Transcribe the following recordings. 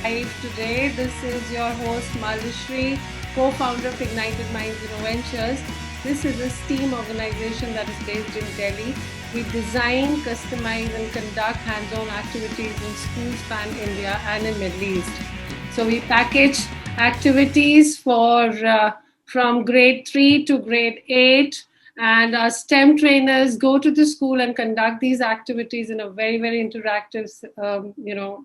live today. This is your host Malishri, co-founder of Ignited Minds Innoventures. This is a STEAM organization that is based in Delhi. We design, customize and conduct hands-on activities in schools pan-India and in Middle East. So we package activities for from grade 3 to grade 8, and our STEM trainers go to the school and conduct these activities in a very interactive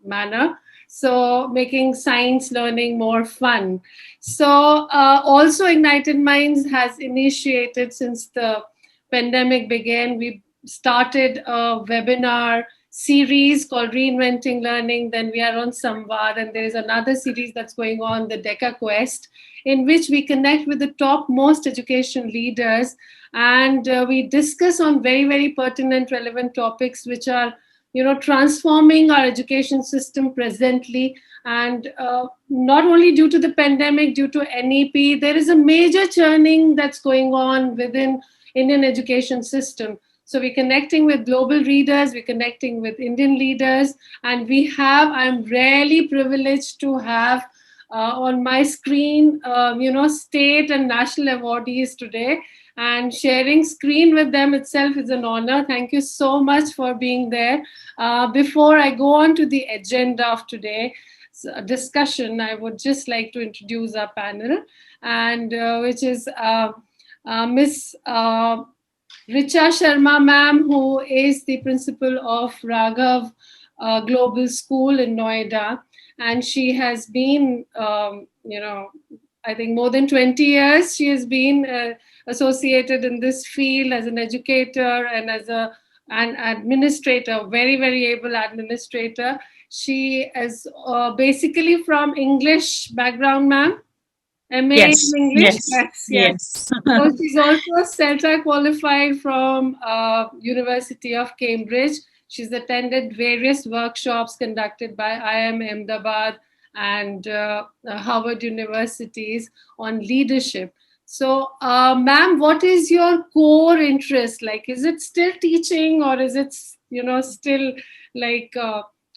manner, so making science learning more fun. So also Ignited Minds has initiated, since the pandemic began, we started a webinar series called Reinventing Learning. Then we are on Samvaad, and there is another series that's going on, the Deca Quest, in which we connect with the top most education leaders, and we discuss on very pertinent, relevant topics which are transforming our education system presently. And not only due to the pandemic, due to NEP, there is a major churning that's going on within Indian education system. So we're connecting with global leaders, we're connecting with Indian leaders, and I'm really privileged to have on my screen, state and national awardees today. And sharing screen with them itself is an honor. Thank you so much for being there. Before I go on to the agenda of today's discussion, I would just like to introduce our panel, and which is Miss Richa Sharma ma'am, who is the principal of Raghav Global School in Noida. And she has been, I think more than 20 years, she has been associated in this field as an educator and as an administrator, very able administrator. She is basically from English background, ma'am. MA in English? Yes. So she's also CELTA qualified from University of Cambridge. She's attended various workshops conducted by IIM Ahmedabad and Harvard universities on leadership. So, ma'am, what is your core interest? Like, is it still teaching, or is it, still like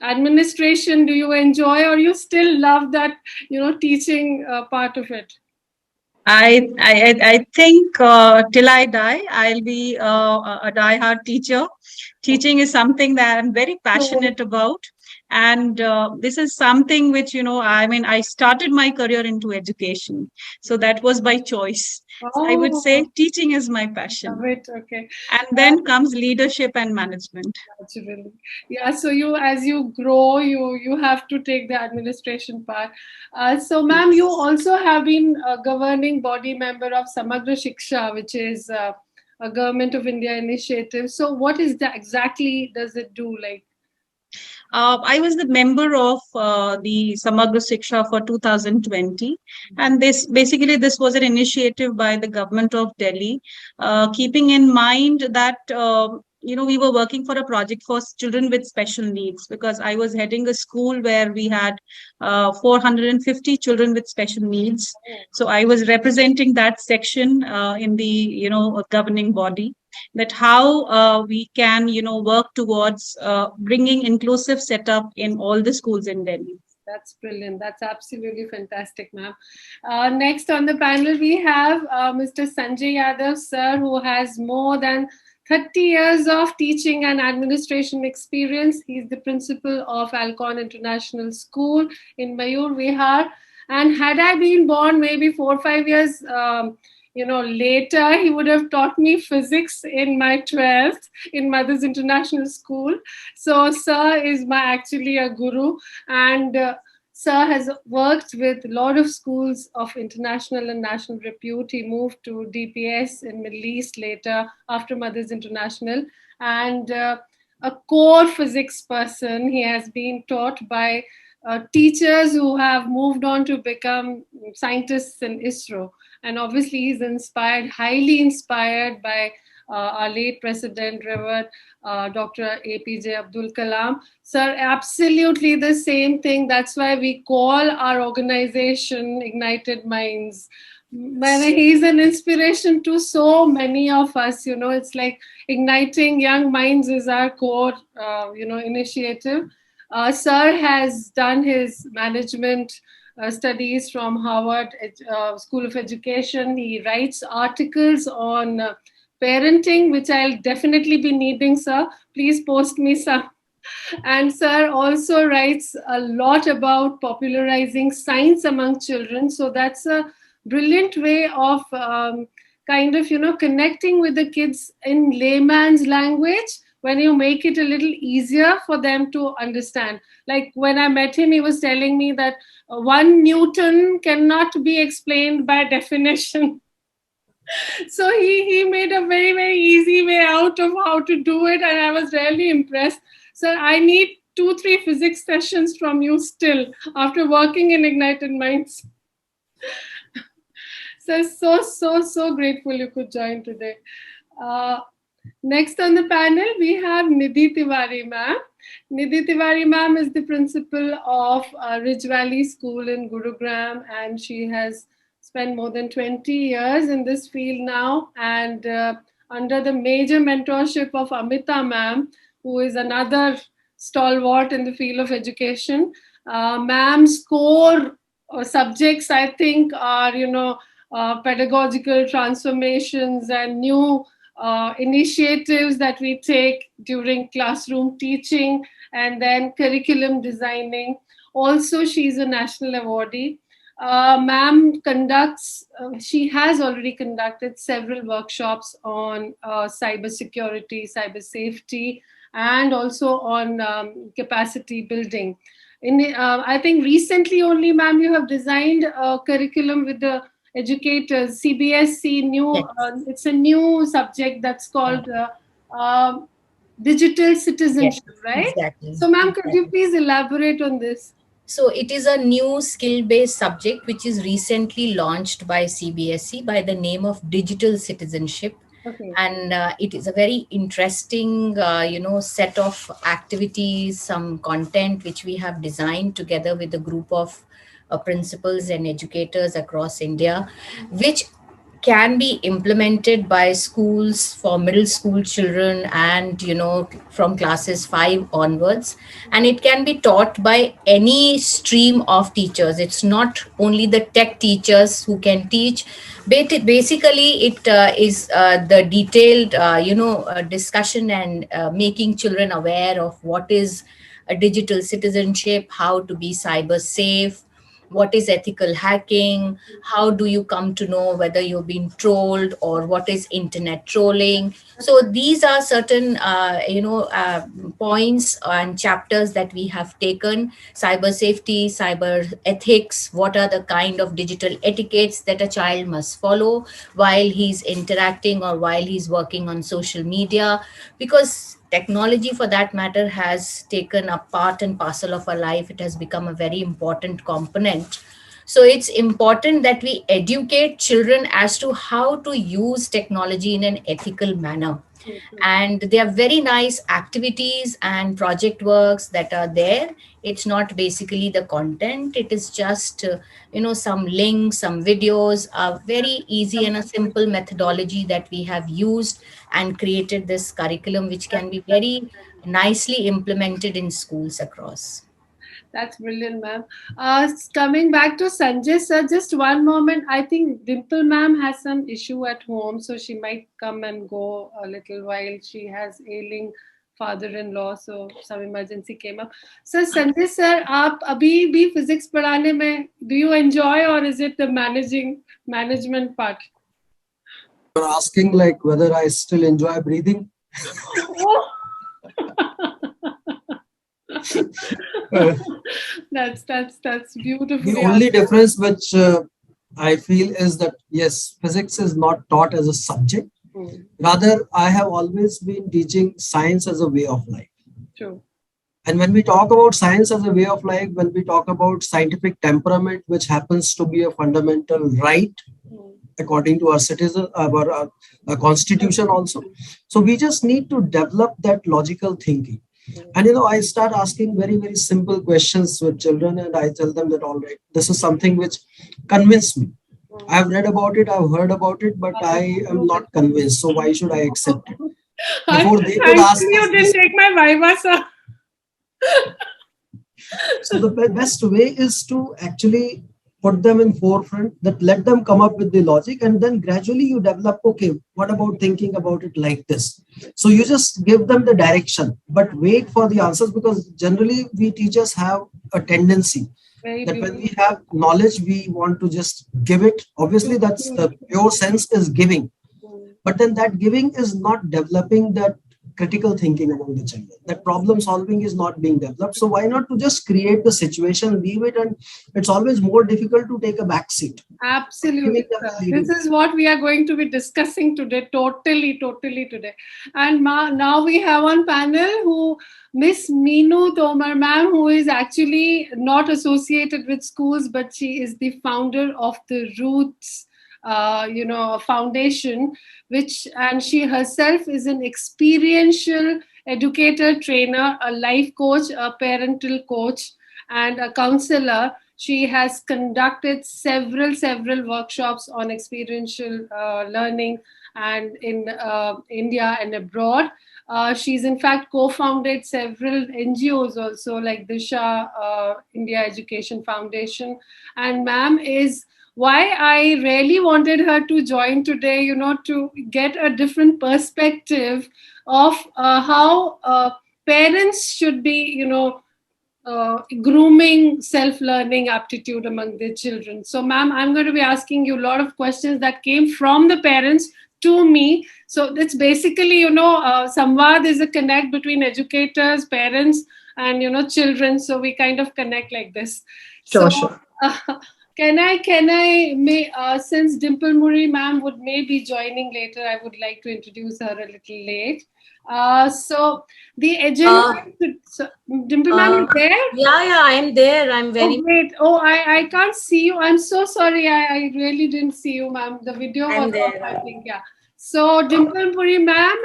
administration? Do you enjoy, or you still love that, teaching part of it? I think till I die, I'll be a die-hard teacher. Teaching is something that I'm very So, passionate about. And this is something which, I mean, I started my career into education. So that was by choice. So I would say oh, teaching is my love passion. it. Okay. And then comes leadership and management. Naturally. Yeah, so as you grow, you have to take the administration part. So, ma'am, you Yes. also have been a governing body member of Samagra Shiksha, which is a Government of India initiative. So, what is that exactly? Does it do? Like, I was the member of the Samagra Shiksha for 2020, and this was an initiative by the government of Delhi, keeping in mind that we were working for a project for children with special needs, because I was heading a school where we had 450 children with special needs. So I was representing that section in the governing body, that how we can work towards bringing inclusive setup in all the schools in Delhi. that's brilliant. That's absolutely fantastic, ma'am. Next on the panel, we have Mr. Sanjay Yadav, sir, who has more than 30 years of teaching and administration experience. He's the principal of Alcon International School in Mayur Vihar. And had I been born maybe 4 or 5 years, later, he would have taught me physics in my 12th in Mother's International School. So, sir is actually a guru, and Sir has worked with a lot of schools of international and national repute. He moved to DPS in Middle East later after Mothers International, and a core physics person. He has been taught by teachers who have moved on to become scientists in ISRO. And obviously, he's inspired, highly inspired by our late President, Revered Dr. APJ Abdul Kalam. Sir, absolutely the same thing. That's why we call our organization Ignited Minds. He's an inspiration to so many of us. It's like igniting young minds is our core, initiative. Sir has done his management studies from Harvard School of Education. He writes articles on parenting, which I'll definitely be needing, sir. Please post me some. And sir also writes a lot about popularizing science among children. So that's a brilliant way of kind of, connecting with the kids in layman's language when you make it a little easier for them to understand. Like when I met him, he was telling me that 1 Newton cannot be explained by definition. So he made a very, very easy way out of how to do it, and I was really impressed. So I need 2 3 physics sessions from you still after working in Ignited Minds. So grateful you could join today. uh, Next on the panel, we have Nidhi Tiwari ma'am. Nidhi Tiwari ma'am is the principal of Ridge Valley School in Gurugram, and she has spent more than 20 years in this field now. And under the major mentorship of Amita ma'am, who is another stalwart in the field of education, ma'am's core subjects, I think, are, pedagogical transformations and new initiatives that we take during classroom teaching, and then curriculum designing. Also, she's a national awardee. Ma'am she has already conducted several workshops on cyber security, cyber safety, and also on capacity building. I think recently only, ma'am, you have designed a curriculum with the educators, CBSC new. Yes. It's a new subject that's Yeah. called digital Yes, citizenship, right? exactly. So, ma'am, could you Exactly. please elaborate on this? So it is a new skill-based subject which is recently launched by CBSE by the name of Digital Citizenship, Okay. and it is a very interesting, set of activities, some content which we have designed together with a group of principals and educators across India, which can be implemented by schools for middle school children and from classes 5 onwards, and it can be taught by any stream of teachers. It's not only the tech teachers who can teach, but basically it is the detailed discussion and making children aware of what is a digital citizenship, how to be cyber safe, what is ethical hacking, how do you come to know whether you've been trolled, or what is internet trolling. So these are certain points and chapters that we have taken: cyber safety, cyber ethics, what are the kind of digital etiquettes that a child must follow while he's interacting or while he's working on social media, because technology for that matter has taken a part and parcel of our life. It has become a very important component. So it's important that we educate children as to how to use technology in an ethical manner. True, true. And there are very nice activities and project works that are there. It's not basically the content, it is just some links, some videos, a very easy and a simple methodology that we have used and created this curriculum which can be very nicely implemented in schools across. That's brilliant, ma'am. Coming back to Sanjay sir, just one moment. I think Dimple ma'am has some issue at home, so she might come and go a little while. She has ailing father-in-law, so some emergency came up. So Sanjay sir, आप अभी भी physics पढ़ाने में do you enjoy, or is it the management part? You're asking like whether I still enjoy breathing? Oh. That's beautiful. The only difference which I feel is that yes, physics is not taught as a subject. Rather, I have always been teaching science as a way of life. True. And when we talk about science as a way of life, when we talk about scientific temperament, which happens to be a fundamental right according to our citizen, our constitution also. So we just need to develop that logical thinking. And I start asking very, very simple questions with children, and I tell them that, all right, this is something which convinced me. I've read about it, I've heard about it, but I am not convinced. So why should I accept it? Before they could ask you us didn't this, take my viva, sir. So the best way is to actually put them in forefront, that let them come up with the logic, and then gradually you develop, okay, what about thinking about it like this? So you just give them the direction, but wait for the answers, because generally we teachers have a tendency Very that when we beautiful. have knowledge, we want to just give it. Obviously, that's the pure sense is giving, but then that giving is not developing that critical thinking among the children. That problem solving is not being developed. So why not to just create the situation, leave it, and it's always more difficult to take a back seat. Absolutely, Giving them sir. the This leading. is what we are going to be discussing today, totally, totally today. And now we have on panel who Miss Meenu Tomar ma'am, who is actually not associated with schools, but she is the founder of the Roots, foundation, which, and she herself is an experiential educator, trainer, a life coach, a parental coach, and a counselor. She has conducted several workshops on experiential learning and in India and abroad. She's in fact co-founded several NGOs also, like Disha India Education Foundation. And ma'am is why I really wanted her to join today, to get a different perspective of how parents should be, grooming self-learning aptitude among their children. So, ma'am, I'm going to be asking you a lot of questions that came from the parents to me. So, it's basically, Samvaad is a connect between educators, parents, and children. So we kind of connect like this. So, Sure, sure. uh, can I, since Dimple Murray, ma'am, would may be joining later, I would like to introduce her a little late. So the agenda. Uh, So, Dimple ma'am, uh, you there? yeah, I am there. I'm Oh, very, great. Oh, I can't see you. I'm so sorry. I really didn't see you, ma'am. The video was I'm off, there. I think. Yeah. So, Dimple Puri, ma'am,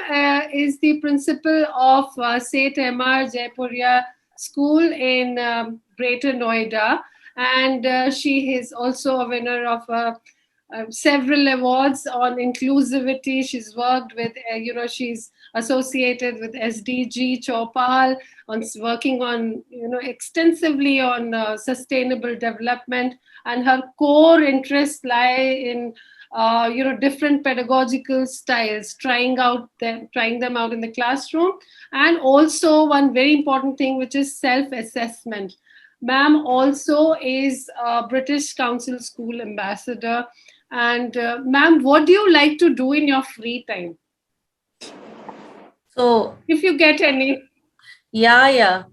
is the principal of Seth MR Jaipuria School in Greater Noida. And she is also a winner of several awards on inclusivity. She's worked with, she's associated with SDG, Chopal, on working on extensively on sustainable development, and her core interests lie in different pedagogical styles, trying them out in the classroom, and also one very important thing, which is self-assessment. Ma'am also is a British Council School ambassador. And ma'am, what do you like to do in your free time, So, if you get any? yeah.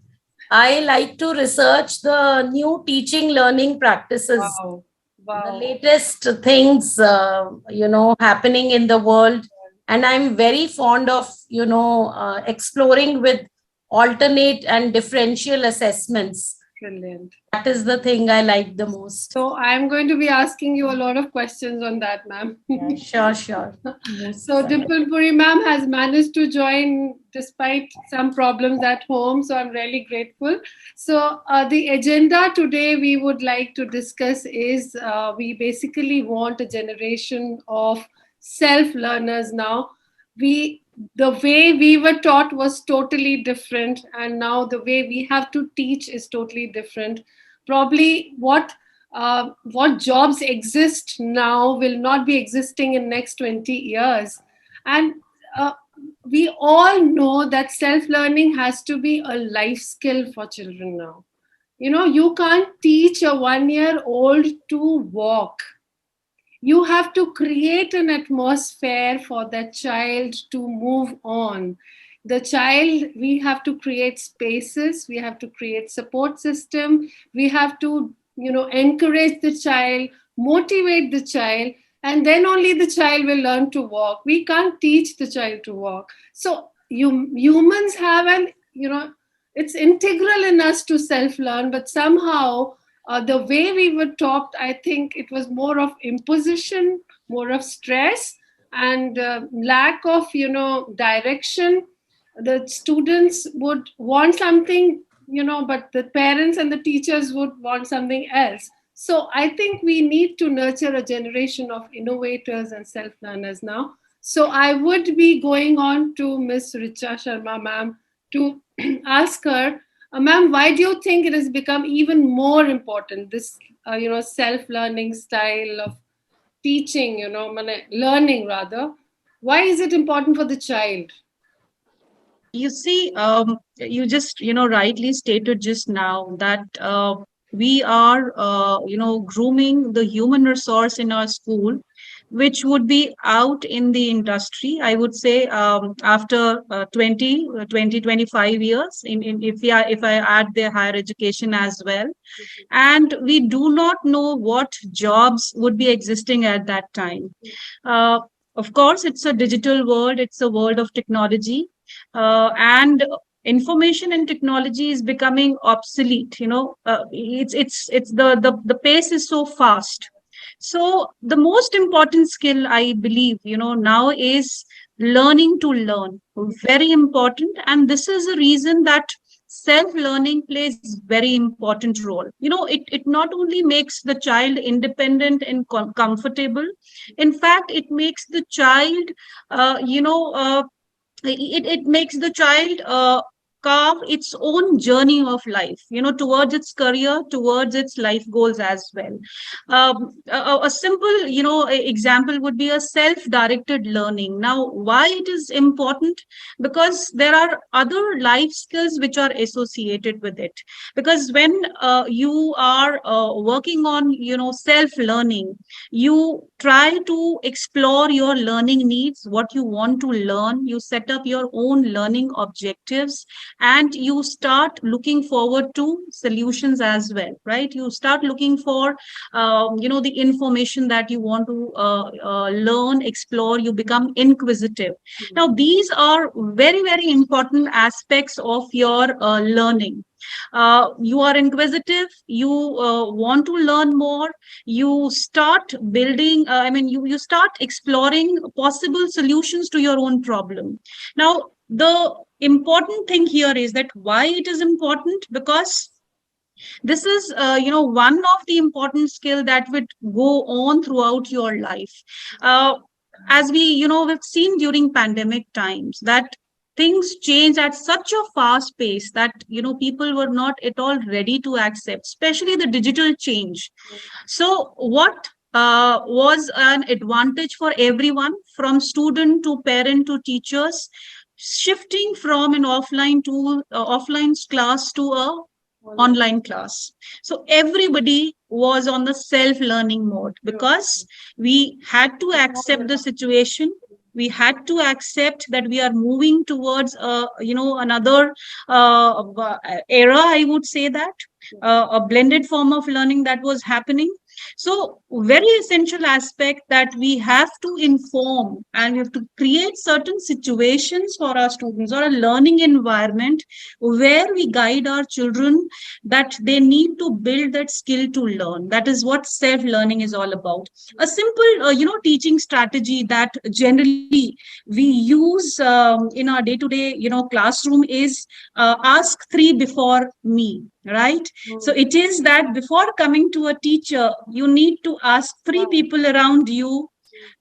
I like to research the new teaching learning practices, Wow. the Wow. latest things, happening in the world. And I'm very fond of, exploring with alternate and differential assessments. Brilliant. That is the thing I like the most. So I'm going to be asking you a lot of questions on that, ma'am. Yeah, sure. So Dimple Puri ma'am has managed to join despite some problems at home. So I'm really grateful. So the agenda today we would like to discuss is we basically want a generation of self-learners now. The way we were taught was totally different, and now the way we have to teach is totally different. Probably what jobs exist now will not be existing in next 20 years. And uh, we all know that self-learning has to be a life skill for children now. You can't teach a 1 year old to walk. You have to create an atmosphere for that child to move on. The child, we have to create spaces, we have to create support system, we have to encourage the child, motivate the child, and then only the child will learn to walk. We can't teach the child to walk. So humans have an, it's integral in us to self learn, but somehow the way we were taught, I think it was more of imposition, more of stress, and lack of, direction. The students would want something, but the parents and the teachers would want something else. So I think we need to nurture a generation of innovators and self-learners now. So I would be going on to Miss Richa Sharma, ma'am, to ask her Ma'am, why do you think it has become even more important, this, self-learning style of teaching, learning rather? Why is it important for the child? You see, you just, rightly stated just now that we are, grooming the human resource in our school, which would be out in the industry, I would say, after 25 years, if I add their higher education as well. And we do not know what jobs would be existing at that time. Uh, of course, it's a digital world, it's a world of technology, and information and technology is becoming obsolete. It's the pace is so fast. So the most important skill, I believe, now is learning to learn. Very important, and this is a reason that self learning plays very important role. It not only makes the child independent and comfortable. In fact, it makes the child it makes the child carve its own journey of life, towards its career, towards its life goals as well. A simple, example would be a self-directed learning. Now, why it is important? Because there are other life skills which are associated with it. Because when you are working on, self-learning, you try to explore your learning needs, what you want to learn. You set up your own learning objectives, and you start looking forward to solutions as well, right? You start looking for the information that you want to learn, explore. You become inquisitive. Now these are very, very important aspects of your learning. You are inquisitive, you want to learn more, you start building, you start exploring possible solutions to your own problem. Now the important thing here is that why it is important, because this is one of the important skill that would go on throughout your life. As we've seen during pandemic times that things change at such a fast pace that people were not at all ready to accept, especially the digital change. So what was an advantage for everyone, from student to parent to teachers, shifting from an offline class to a online class. So everybody was on the self learning mode, because we had to accept the situation. We had to accept that we are moving towards another era, I would say, that a blended form of learning that was happening. So very essential aspect that we have to inform, and we have to create certain situations for our students, or a learning environment where we guide our children that they need to build that skill to learn. That is what self learning is all about. A simple teaching strategy that generally we use in our day to day classroom is ask three before me, right? So it is that before coming to a teacher, you need to ask three people around you,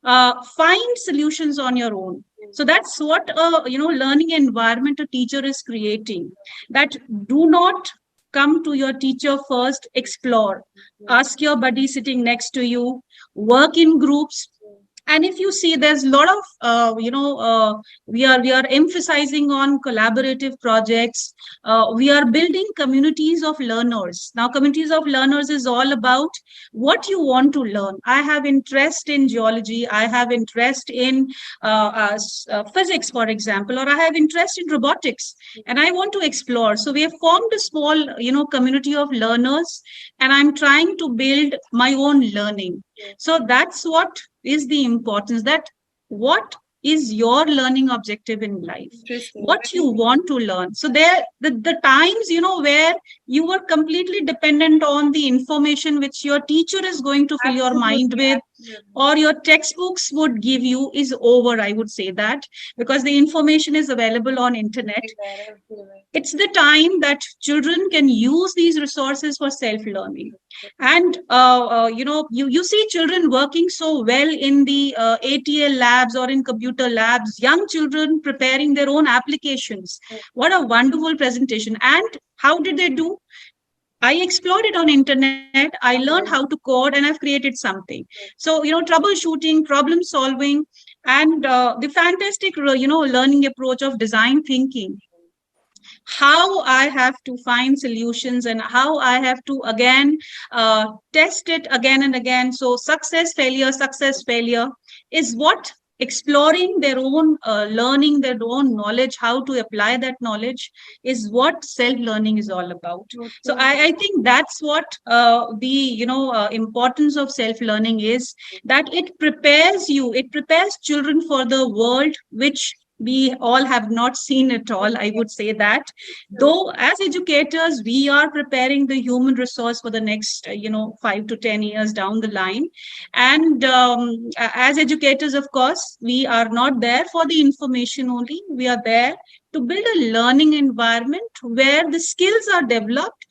find solutions on your own. So that's what a learning environment a teacher is creating. That do not come to your teacher first, explore, ask your buddy sitting next to you, work in groups. And if you see, there's a lot of we are emphasizing on collaborative projects. We are building communities of learners. Now communities of learners is all about what you want to learn. I have interest in geology, I have interest in physics, for example, or I have interest in robotics, and I want to explore. So we have formed a small community of learners, and I'm trying to build my own learning. So that's what is the importance, that what is your learning objective in life, what you want to learn. So there the times where you were completely dependent on the information which your teacher is going to fill your mind with, or your textbooks would give you, is over, I would say that, because the information is available on internet. It's the time that children can use these resources for self learning. And you see children working so well in the ATL labs or in computer labs, young children preparing their own applications. What a wonderful presentation. And How did they do? I explored it on internet. I learned how to code, and I've created something. So, troubleshooting, problem solving, and the fantastic, learning approach of design thinking. How I have to find solutions and how I have to again test it again and again. So success, failure is what exploring their own learning, their own knowledge, how to apply that knowledge is what self-learning is all about. So I think that's what the importance of self-learning is, that it prepares children for the world which we all have not seen at all, I would say that. Though as educators we are preparing the human resource for the next 5 to 10 years down the line. And as educators, of course, we are not there for the information only. We are there to build a learning environment where the skills are developed,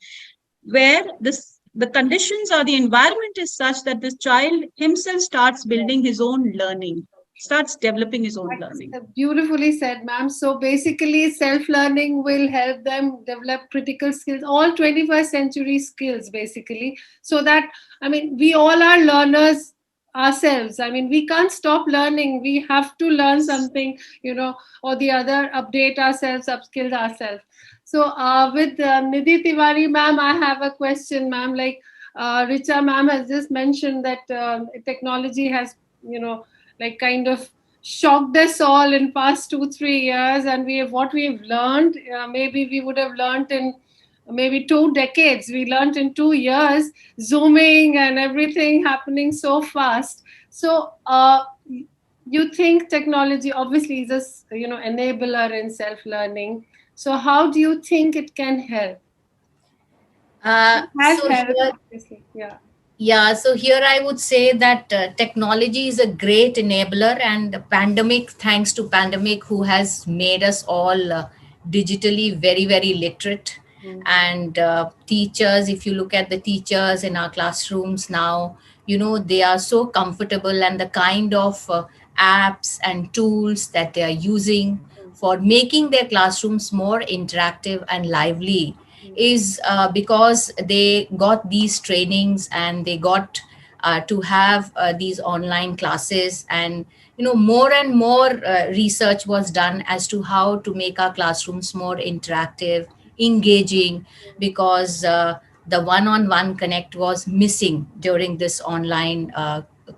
where the conditions or the environment is such that the child himself starts building his own learning, starts developing his own learning. Beautifully said, ma'am. So basically, self learning will help them develop critical skills, all 21st century skills, basically. So that, I mean, we all are learners ourselves. I mean, we can't stop learning. We have to learn something, or the other, update ourselves, upskill ourselves. So, with Nidhi Tiwari, ma'am, I have a question, ma'am. Like, Richa, ma'am, has just mentioned that technology has, like kind of shocked us all in past 2-3 years, and what we've learned, maybe we would have learned in maybe 2 decades. We learned in 2 years, zooming and everything happening so fast. So you think technology obviously is a enabler in self learning. So how do you think it can help? It has So helped, here, obviously. Yeah. yeah, so here I would say that technology is a great enabler, and pandemic, thanks to pandemic, who has made us all digitally very, very literate. And teachers, if you look at the teachers in our classrooms now, they are so comfortable, and the kind of apps and tools that they are using for making their classrooms more interactive and lively is because they got these trainings, and they got to have these online classes. And more and more research was done as to how to make our classrooms more interactive, engaging, because the one-on-one connect was missing during this online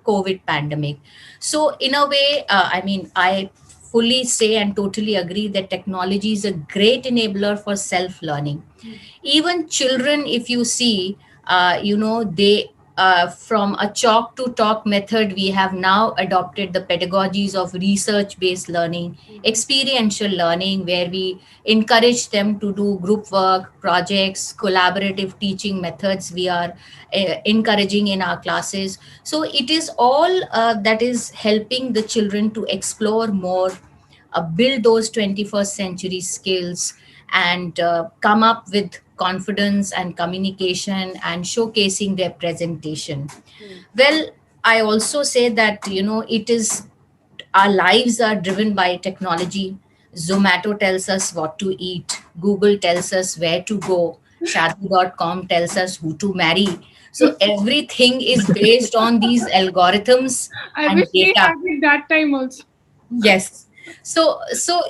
COVID pandemic. So in a way, I mean, I fully say and totally agree that technology is a great enabler for self learning. Even children, if you see, they from a chalk to talk method, we have now adopted the pedagogies of research based learning, experiential learning, where we encourage them to do group work, projects, collaborative teaching methods we are encouraging in our classes. So it is all that is helping the children to explore more, build those 21st century skills, and come up with confidence and communication and showcasing their presentation. Well, I also say that it is, our lives are driven by technology. Zomato tells us what to eat, Google tells us where to go, shadi.com tells us who to marry. So everything is based on these algorithms I and wish we data. had it that time also. Yes. So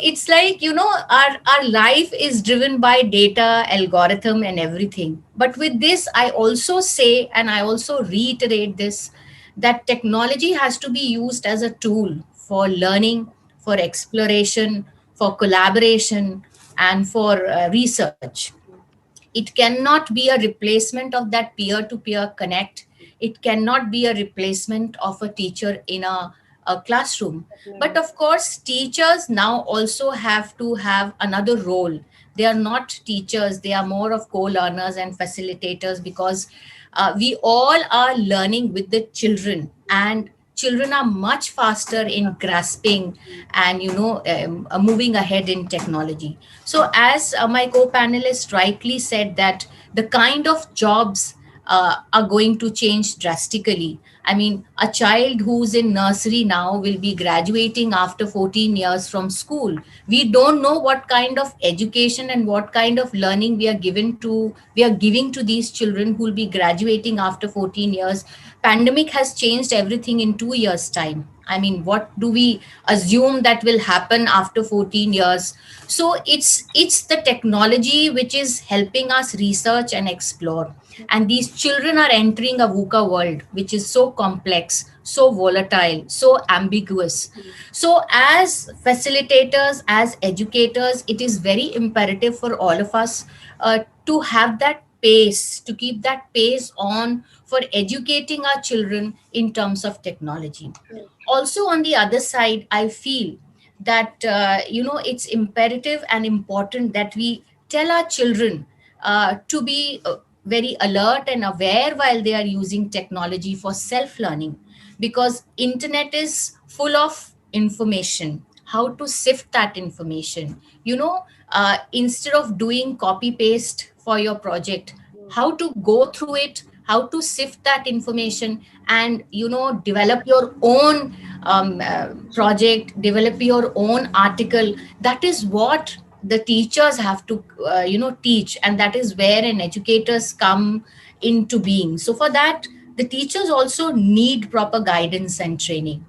it's like, our life is driven by data, algorithm, and everything. But with this, I also say, and I also reiterate this, that technology has to be used as a tool for learning, for exploration, for collaboration, and for research. It cannot be a replacement of that peer to peer connect. It cannot be a replacement of a teacher in a classroom. But of course, teachers now also have to have another role. They are not teachers, they are more of co learners and facilitators, because we all are learning with the children, and children are much faster in grasping and moving ahead in technology. So as my co-panelist rightly said, that the kind of jobs are going to change drastically. I mean, a child who's in nursery now will be graduating after 14 years from school. We don't know what kind of education and what kind of learning we are giving to these children who will be graduating after 14 years. Pandemic has changed everything in 2 years time. I mean, what do we assume that will happen after 14 years? So it's the technology which is helping us research and explore, and these children are entering a VUCA world which is so complex, so volatile, so ambiguous. So as facilitators, as educators, it is very imperative for all of us to have that pace, to keep that pace on for educating our children in terms of technology. Also, on the other side, I feel that it's imperative and important that we tell our children to be very alert and aware while they are using technology for self learning, because internet is full of information. How to sift that information, instead of doing copy paste for your project, how to go through it, how to sift that information, and develop your own project, develop your own article. That is what the teachers have to teach, and that is where an educators come into being. So for that, the teachers also need proper guidance and training.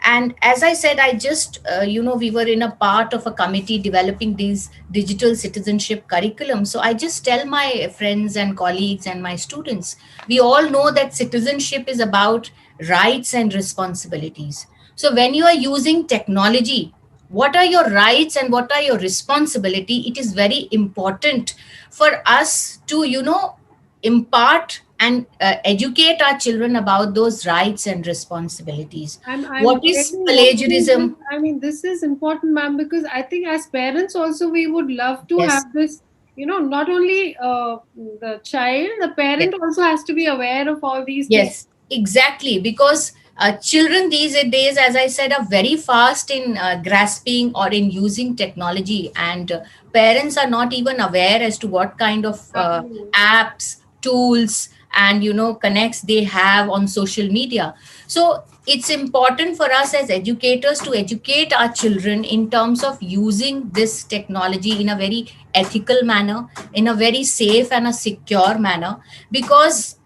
And as I said, I just we were in a part of a committee developing these digital citizenship curriculum. So I just tell my friends and colleagues and my students, we all know that citizenship is about rights and responsibilities. So when you are using technology, what are your rights and what are your responsibility? It is very important for us to impart and educate our children about those rights and responsibilities. I'm What is getting what you plagiarism? mean. I mean, this is important, ma'am, because I think as parents also we would love to have Yes, this. Not only the child, the yes. parent also has to be aware of all these things. Yes, exactly. Because children these days, as I said, are very fast in grasping or in using technology, and parents are not even aware as to what kind of Happening. apps, tools, and connects they have on social media. So it's important for us as educators to educate our children in terms of using this technology in a very ethical manner, in a very safe and a secure manner, because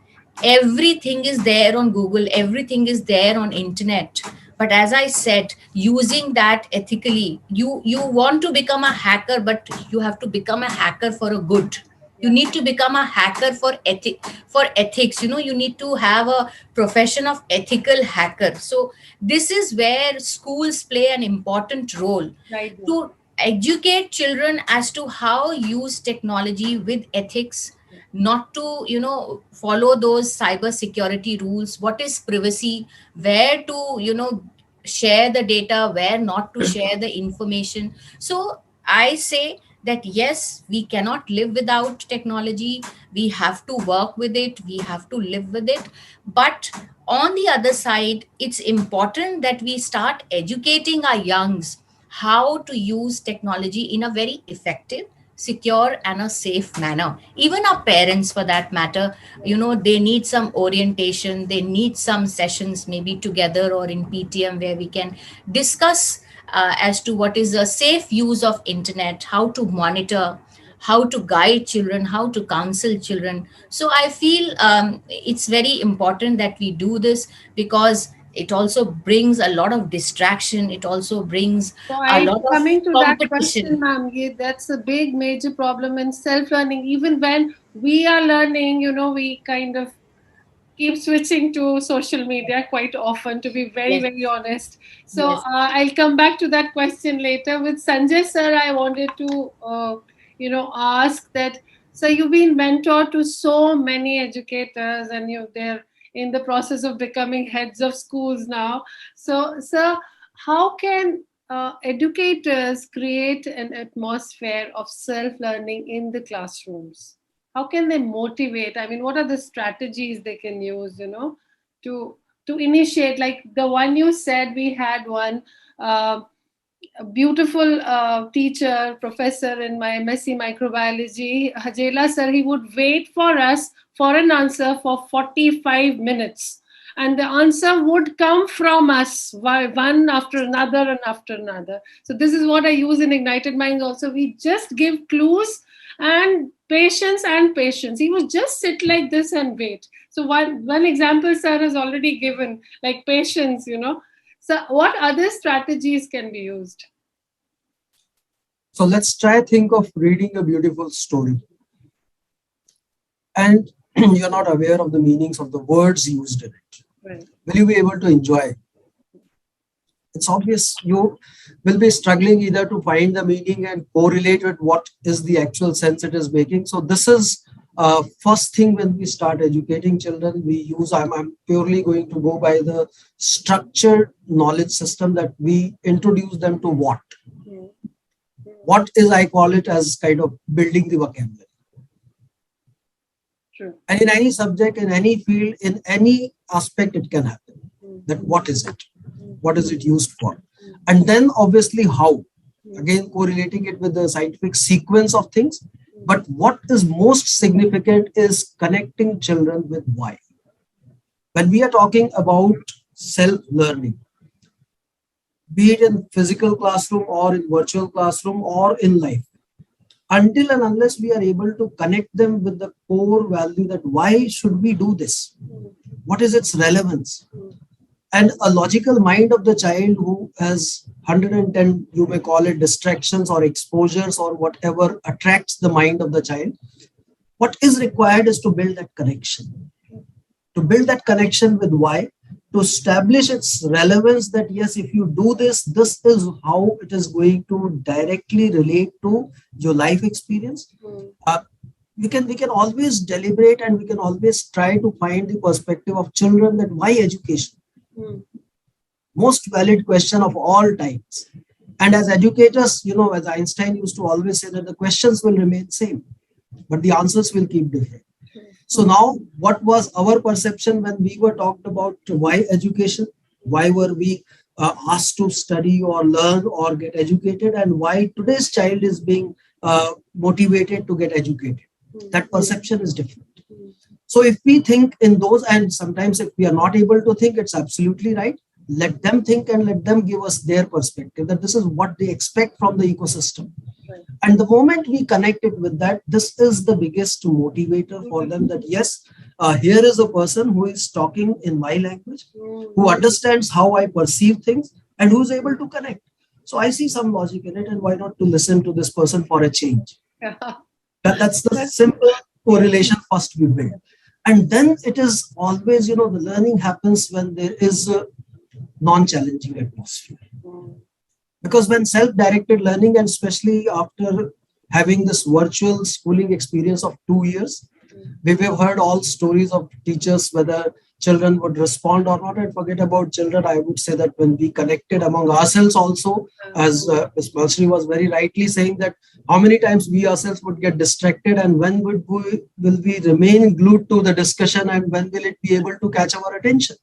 everything is there on Google, everything is there on internet. But as I said, using that ethically, you want to become a hacker, but you have to become a hacker for a good. You Yeah. need to become a hacker for ethics. You need to have a profession of ethical hacker. So this is where schools play an important role Right. to educate children as to how use technology with ethics, not to follow those cyber security rules, what is privacy, where to share the data, where not to share the information. So I say that yes, we cannot live without technology. We have to work with it, we have to live with it. But on the other side, it's important that we start educating our youngs how to use technology in a very effective, secure, and a safe manner. Even our parents, for that matter, they need some orientation, they need some sessions, maybe together or in PTM, where we can discuss as to what is a safe use of internet, how to monitor, how to guide children, how to counsel children. So I feel it's very important that we do this, because it also brings a lot of distraction, it also brings So a I lot of coming to that question, competition. ma'am. That's a big major problem in self-learning. Even when we are learning, we kind of keep switching to social media quite often, to be very, Yes, very honest. So yes. I'll come back to that question later. With Sanjay sir, I wanted to ask that. So you've been mentor to so many educators, and they're in the process of becoming heads of schools now. So sir, how can educators create an atmosphere of self-learning in the classrooms? How can they motivate? I mean, what are the strategies they can use, to initiate, like the one you said? We had one, uh, a beautiful teacher, professor in my MSc microbiology, Hajela sir, he would wait for us for an answer for 45 minutes. And the answer would come from us, one after another and after another. So this is what I use in Ignited Minds also. We just give clues and patience and patience. He would just sit like this and wait. So one example sir has already given, like patience, So what other strategies can be used? So let's try think of reading a beautiful story. And you're not aware of the meanings of the words used in it. Right. Will you be able to enjoy it? It's obvious you will be struggling either to find the meaning and correlate with what is the actual sense it is making. So this is first thing when we start educating children, we use, I'm purely going to go by the structured knowledge system that we introduce them to what. What is, I call it as kind of building the vocabulary. True. And in any subject, in any field, in any aspect, it can happen. That what is it? What is it used for? And then obviously how? Again, correlating it with the scientific sequence of things. But what is most significant is connecting children with why. When we are talking about self-learning, be it in physical classroom or in virtual classroom or in life, until and unless we are able to connect them with the core value that why should we do this? What is its relevance? And a logical mind of the child who has 110, you may call it distractions or exposures or whatever attracts the mind of the child, what is required is to build that connection. To build that connection with why, to establish its relevance that yes, if you do this, this is how it is going to directly relate to your life experience. We can always deliberate and we can always try to find the perspective of children that why education? Most valid question of all times. And as educators, as Einstein used to always say that the questions will remain same, but the answers will keep different. So now what was our perception when we were talked about why education? Why were we asked to study or learn or get educated, and why today's child is being motivated to get educated? That perception is different. So if we think in those, and sometimes if we are not able to think, it's absolutely right. Let them think and let them give us their perspective that this is what they expect from the ecosystem. Right. And the moment we connect it with that, this is the biggest motivator for them that yes, here is a person who is talking in my language, who understands how I perceive things and who is able to connect. So I see some logic in it, and why not to listen to this person for a change? That's the simple correlation first we build. And then it is always, the learning happens when there is a non-challenging atmosphere. Because when self-directed learning, and especially after having this virtual schooling experience of 2 years, we've heard all stories of teachers, whether children would respond or not. And forget about children, I would say that when we connected among ourselves also, as Ms. Malshri was very rightly saying that how many times we ourselves would get distracted, and when will we remain glued to the discussion, and when will it be able to catch our attention?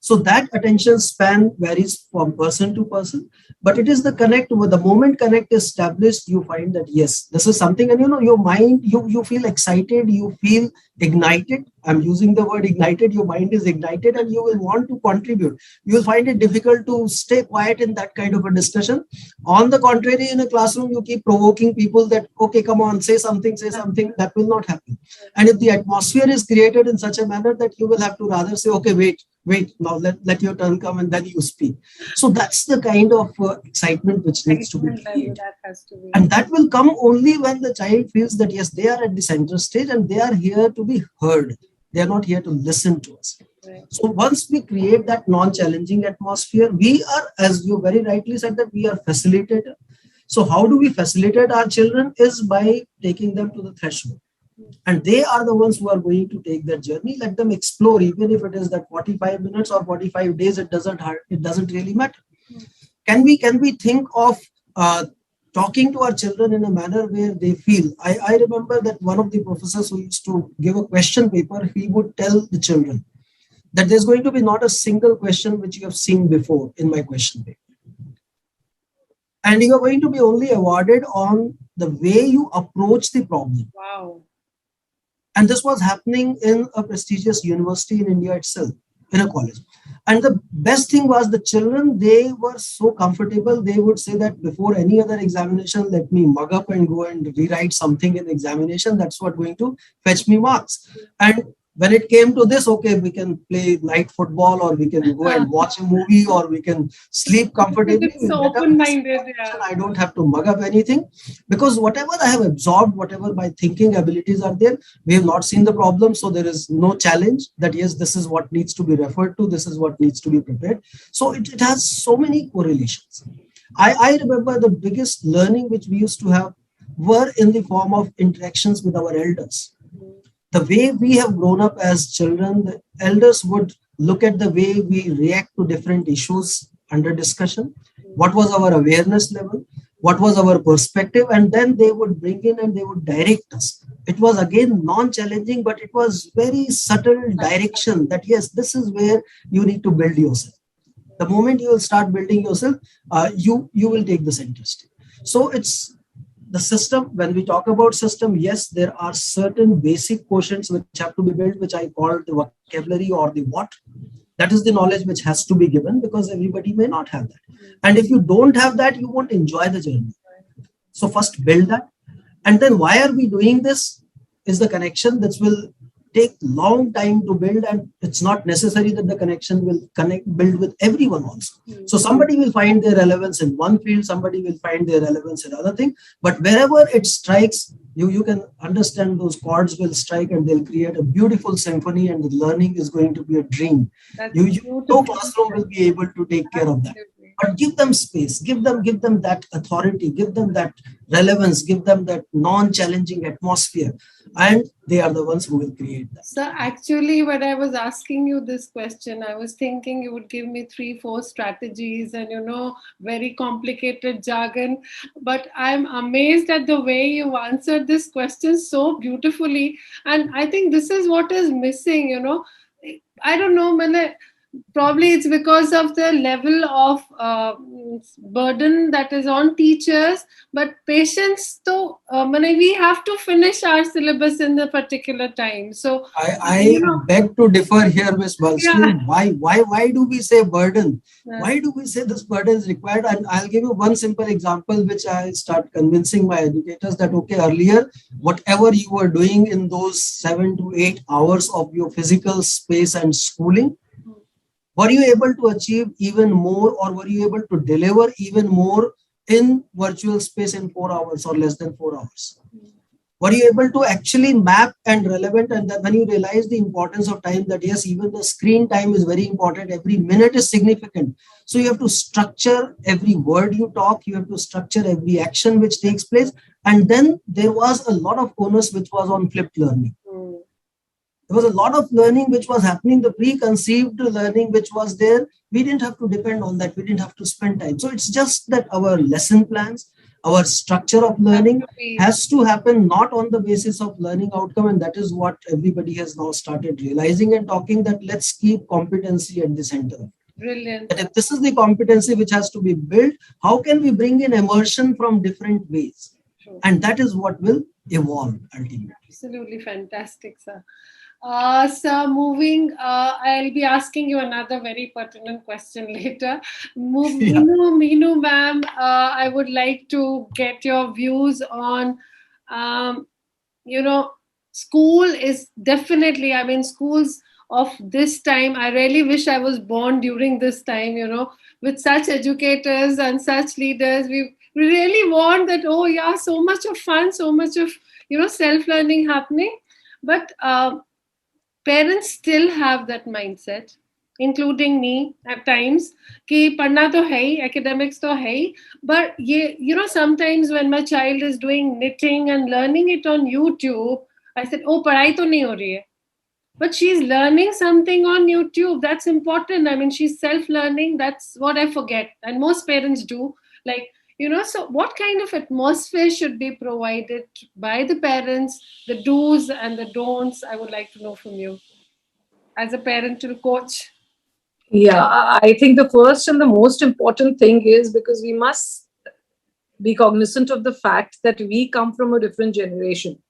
So that attention span varies from person to person, but it is the connect. The moment connect is established, you find that yes, this is something, and your mind, you feel excited, you feel ignited. I'm using the word ignited. Your mind is ignited, and you will want to contribute. You will find it difficult to stay quiet in that kind of a discussion. On the contrary, in a classroom, you keep provoking people that okay, come on, say something. That will not happen. And if the atmosphere is created in such a manner that you will have to rather say, okay, wait, now let your turn come and then you speak. So that's the kind of excitement which needs to be created. And that will come only when the child feels that yes, they are at the center stage and they are here to be heard. They are not here to listen to us. Right. So once we create that non-challenging atmosphere, we are, as you very rightly said, that we are facilitator. So how do we facilitate our children is by taking them to the threshold. And they are the ones who are going to take their journey. Let them explore, even if it is that 45 minutes or 45 days, it doesn't really matter. Can we think of talking to our children in a manner where they feel? I remember that one of the professors who used to give a question paper, he would tell the children that there's going to be not a single question which you have seen before in my question paper. And you are going to be only awarded on the way you approach the problem. Wow. And this was happening in a prestigious university in India itself, in a college. And the best thing was the children, they were so comfortable. They would say that before any other examination, let me mug up and go and rewrite something in examination. That's what going to fetch me marks. And when it came to this, okay, we can play light football, or we can go and watch a movie, or we can sleep comfortably. It's so open-minded, yeah. I don't have to mug up anything, because whatever I have absorbed, whatever my thinking abilities are there, we have not seen the problem. So there is no challenge that, yes, this is what needs to be referred to, this is what needs to be prepared. So it has so many correlations. I remember the biggest learning which we used to have were in the form of interactions with our elders. The way we have grown up as children, the elders would look at the way we react to different issues under discussion. What was our awareness level? What was our perspective? And then they would bring in and they would direct us. It was again non-challenging, but it was very subtle direction that, yes, this is where you need to build yourself. The moment you will start building yourself, you will take the center stage. So it's the system. When we talk about system, yes, there are certain basic quotients which have to be built, which I call the vocabulary or the what. That is the knowledge which has to be given, because everybody may not have that. And if you don't have that, you won't enjoy the journey. So first build that. And then why are we doing this is the connection that will take long time to build, and it's not necessary that the connection will build with everyone also. So somebody will find their relevance in one field, somebody will find their relevance in other thing, but wherever it strikes, you can understand those chords will strike and they'll create a beautiful symphony, and the learning is going to be a dream. No classroom will be able to take care of that. But give them space, give them that authority, give them that relevance, give them that non-challenging atmosphere, and they are the ones who will create that. So actually, when I was asking you this question, I was thinking you would give me 3-4 strategies and, very complicated jargon. But I'm amazed at the way you answered this question so beautifully. And I think this is what is missing, I don't know, probably it's because of the level of burden that is on teachers, but patience though, we have to finish our syllabus in the particular time. So I beg to differ here, Ms. Balsri. Yeah. Why do we say burden? Yeah. Why do we say this burden is required? And I'll give you one simple example which I start convincing my educators that, okay, earlier, whatever you were doing in those 7 to 8 hours of your physical space and schooling, were you able to achieve even more, or were you able to deliver even more in virtual space in 4 hours or less than 4 hours? Were you able to actually map and relevant? And then when you realize the importance of time, that yes, even the screen time is very important. Every minute is significant. So you have to structure every word you talk. You have to structure every action which takes place. And then there was a lot of onus which was on flipped learning. There was a lot of learning which was happening, the preconceived learning which was there. We didn't have to depend on that. We didn't have to spend time. So it's just that our lesson plans, our structure of learning has to happen not on the basis of learning outcome. And that is what everybody has now started realizing and talking, that let's keep competency at the center. Brilliant. That if this is the competency which has to be built, how can we bring in immersion from different ways? Sure. And that is what will evolve ultimately. Absolutely fantastic, sir. So moving, I'll be asking you another very pertinent question later. Meenu ma'am, I would like to get your views on, school is definitely, schools of this time, I really wish I was born during this time, with such educators and such leaders. We really want that, oh yeah, so much of fun, so much of, self-learning happening. But parents still have that mindset, including me at times, कि पढ़ना तो है ही, academics तो है ही, but sometimes when my child is doing knitting and learning it on YouTube, I said, oh, पढ़ाई तो नहीं हो रही है. But she's learning something on YouTube. That's important. She's self-learning. That's what I forget. And most parents do. Like, so what kind of atmosphere should be provided by the parents, the do's and the don'ts? I would like to know from you as a parental coach. Yeah, I think the first and the most important thing is, because we must be cognizant of the fact that we come from a different generation.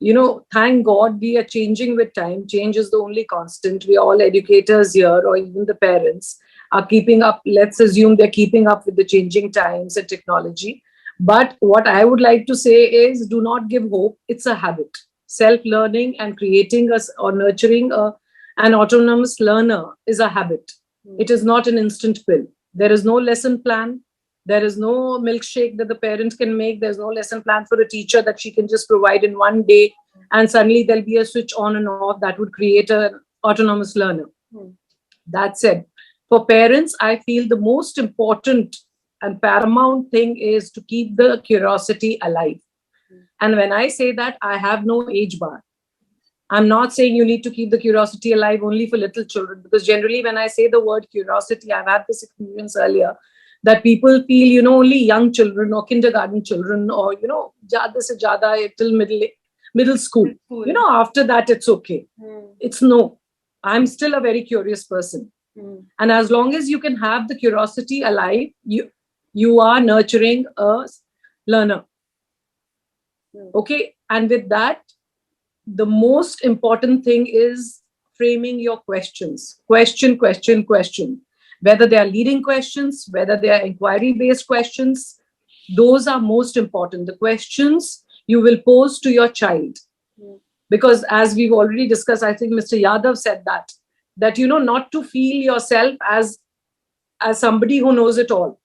You know, thank God we are changing with time. Change is the only constant. We are all educators here, or even the parents are keeping up. Let's assume they're keeping up with the changing times and technology. But what I would like to say is, do not give hope. It's a habit. Self-learning and creating us or nurturing an autonomous learner is a habit. It is not an instant pill. There is no lesson plan. There is no milkshake that the parent can make. There's no lesson plan for a teacher that she can just provide in one day, and suddenly there'll be a switch on and off that would create an autonomous learner. That said, for parents, I feel the most important and paramount thing is to keep the curiosity alive. And when I say that, I have no age bar. I'm not saying you need to keep the curiosity alive only for little children, because generally when I say the word curiosity, I've had this experience earlier, that people feel, you know, only young children or kindergarten children, or, you know, jada se jada till middle school. You know, after that, it's okay. It's no. I'm still a very curious person. And as long as you can have the curiosity alive, you are nurturing a learner. Okay. And with that, the most important thing is framing your questions. Question. Whether they are leading questions, whether they are inquiry-based questions, those are most important. The questions you will pose to your child. Because as we've already discussed, I think Mr. Yadav said that, you know, not to feel yourself as somebody who knows it all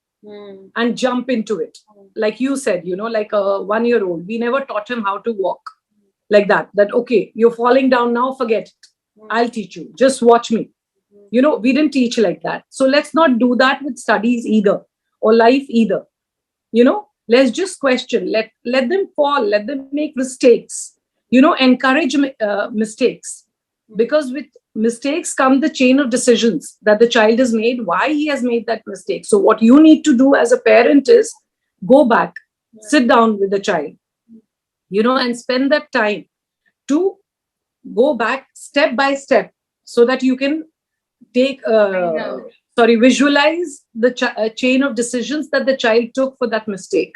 and jump into it. Like you said, you know, like a 1-year-old, we never taught him how to walk like that, okay, you're falling down now, forget it. I'll teach you. Just watch me. You know, we didn't teach like that. So let's not do that with studies either, or life either. You know, let's just question. Let them fall. Let them make mistakes. You know, encourage mistakes. Because with mistakes come the chain of decisions that the child has made, why he has made that mistake. So what you need to do as a parent is go back, sit down with the child, you know, and spend that time to go back step by step, so that you can take visualize the chain of decisions that the child took for that mistake.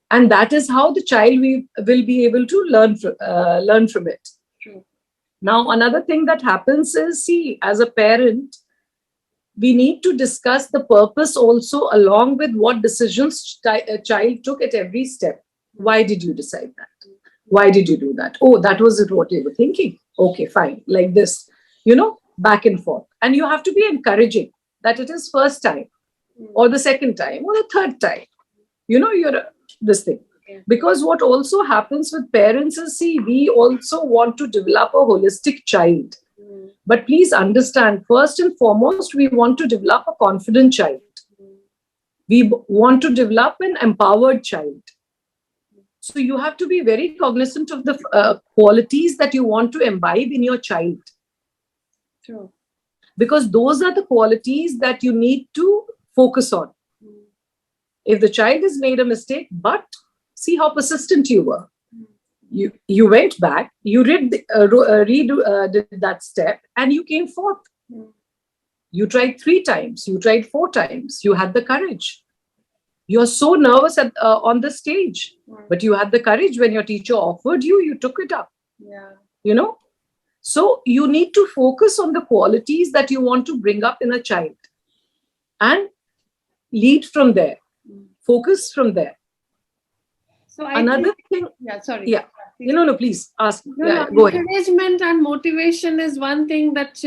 And that is how the child will be able to learn from it. Now, another thing that happens is, see, as a parent, we need to discuss the purpose also, along with what decisions a child took at every step. Why did you decide that? Why did you do that? Oh, that was it, what you were thinking. Okay, fine. Like this, you know, back and forth. And you have to be encouraging that it is first time or the second time or the third time. You know, you're this thing. Because what also happens with parents is, see, we also want to develop a holistic child. But please understand, first and foremost, we want to develop a confident child. We want to develop an empowered child. So you have to be very cognizant of the qualities that you want to imbibe in your child. True. Because those are the qualities that you need to focus on. If the child has made a mistake, but see how persistent you were. You went back, you did that step, and you came forth. You tried 3 times, you tried 4 times, you had the courage. You're so nervous on the stage, but you had the courage. When your teacher offered you took it up. You know? So you need to focus on the qualities that you want to bring up in a child and lead from there. Focus from there. So Another thing. Yeah, sorry. Yeah. No, please ask. No, Go ahead. Encouragement and motivation is one thing that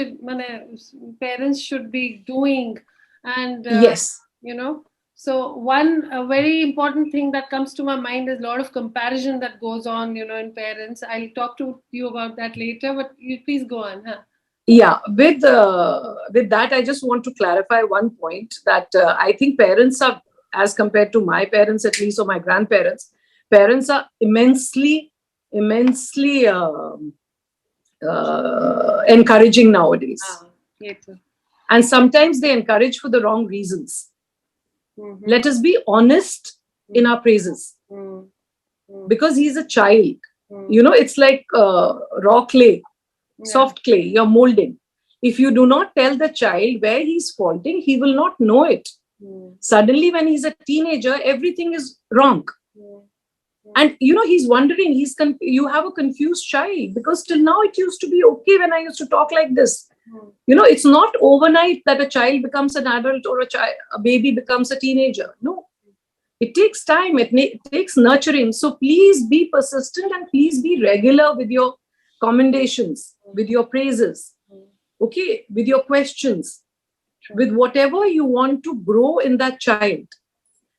parents should be doing. And, yes. You know, so a very important thing that comes to my mind is a lot of comparison that goes on, you know, in parents. I'll talk to you about that later, but you please go on. Huh? Yeah, with that, I just want to clarify one point that I think parents are, as compared to my parents at least, or my grandparents, parents are immensely encouraging nowadays. And sometimes they encourage for the wrong reasons. Let us be honest in our praises. Because he's a child. You know, it's like raw clay, soft clay, you're molding. If you do not tell the child where he's faulting, he will not know it. Suddenly, when he's a teenager, everything is wrong. And he's wondering, you have a confused child, because till now it used to be okay when I used to talk like this. It's not overnight that a child becomes an adult or a baby becomes a teenager. No, it takes time. It takes nurturing. So please be persistent and please be regular with your commendations, with your praises, okay, with your questions, with whatever you want to grow in that child.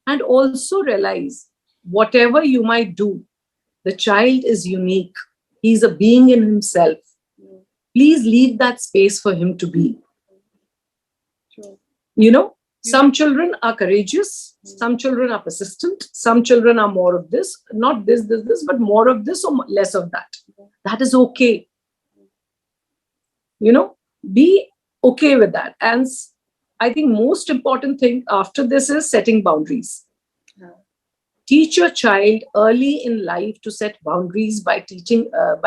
And also realize, whatever you might do, the child is unique. He's a being in himself. Please leave that space for him to be. Some children are courageous, some children are persistent, some children are more of this, not this, but more of this or less of that. That is okay. Be okay with that. And I think most important thing after this is setting boundaries. Teach your child early in life to set boundaries by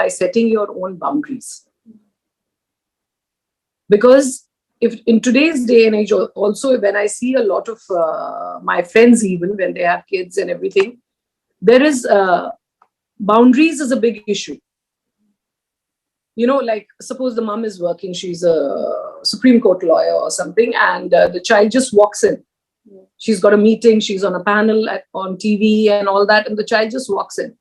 setting your own boundaries. Because if in today's day and age, also when I see a lot of my friends, even when they have kids and everything, there is boundaries is a big issue. Like suppose the mom is working, she's a Supreme Court lawyer or something, and the child just walks in. She's got a meeting, she's on a panel on TV and all that, and the child just walks in.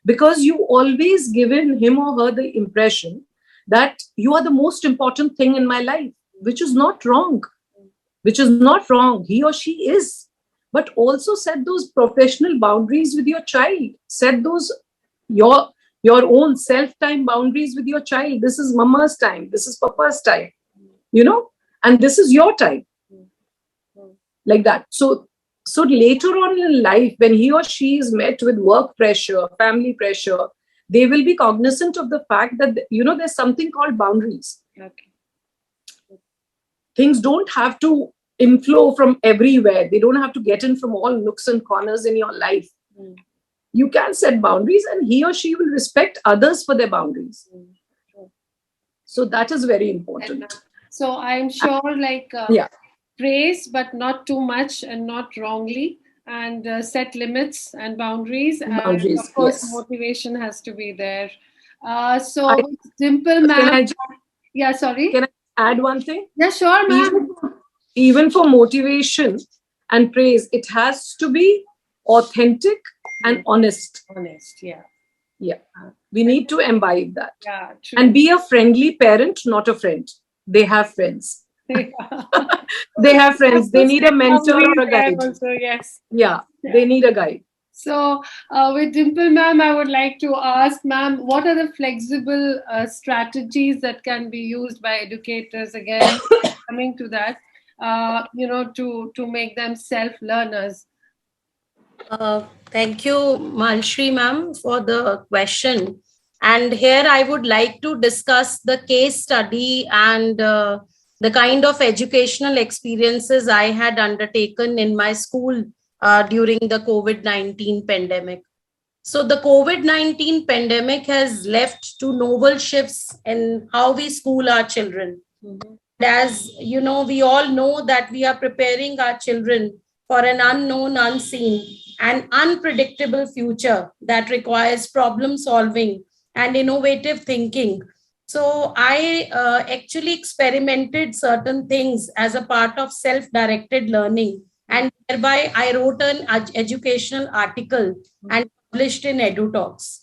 Because you always given him or her the impression that you are the most important thing in my life, which is not wrong. He or she is. But also set those professional boundaries with your child. Set those your own self-time boundaries with your child. This is mama's time. This is papa's time. And this is your time. Like that. So later on in life, when he or she is met with work pressure, family pressure, they will be cognizant of the fact that, there's something called boundaries. Okay. Things don't have to inflow from everywhere. They don't have to get in from all nooks and corners in your life. You can set boundaries, and he or she will respect others for their boundaries. So that is very important. So I'm sure praise, but not too much and not wrongly, and set limits and boundaries. And of course, yes. Motivation has to be there. Dimple ma'am. Sorry. Can I add one thing? Yeah, sure, ma'am. Even for motivation and praise, it has to be authentic and honest. Yeah. We need to imbibe that. Yeah, true. And be a friendly parent, not a friend. They have friends. They have friends. They need a mentor or a guide. Also, yes. Yeah, they need a guide. So with Dimple ma'am, I would like to ask, ma'am, what are the flexible strategies that can be used by educators, again, coming to that, to make them self-learners? Thank you, Malshri ma'am, for the question. And here I would like to discuss the case study and the kind of educational experiences I had undertaken in my school during the COVID-19 pandemic. So the COVID-19 pandemic has left two novel shifts in how we school our children. As you know, we all know that we are preparing our children for an unknown, unseen, and unpredictable future that requires problem solving and innovative thinking. So I actually experimented certain things as a part of self-directed learning, and thereby I wrote an educational article and published in EduTalks.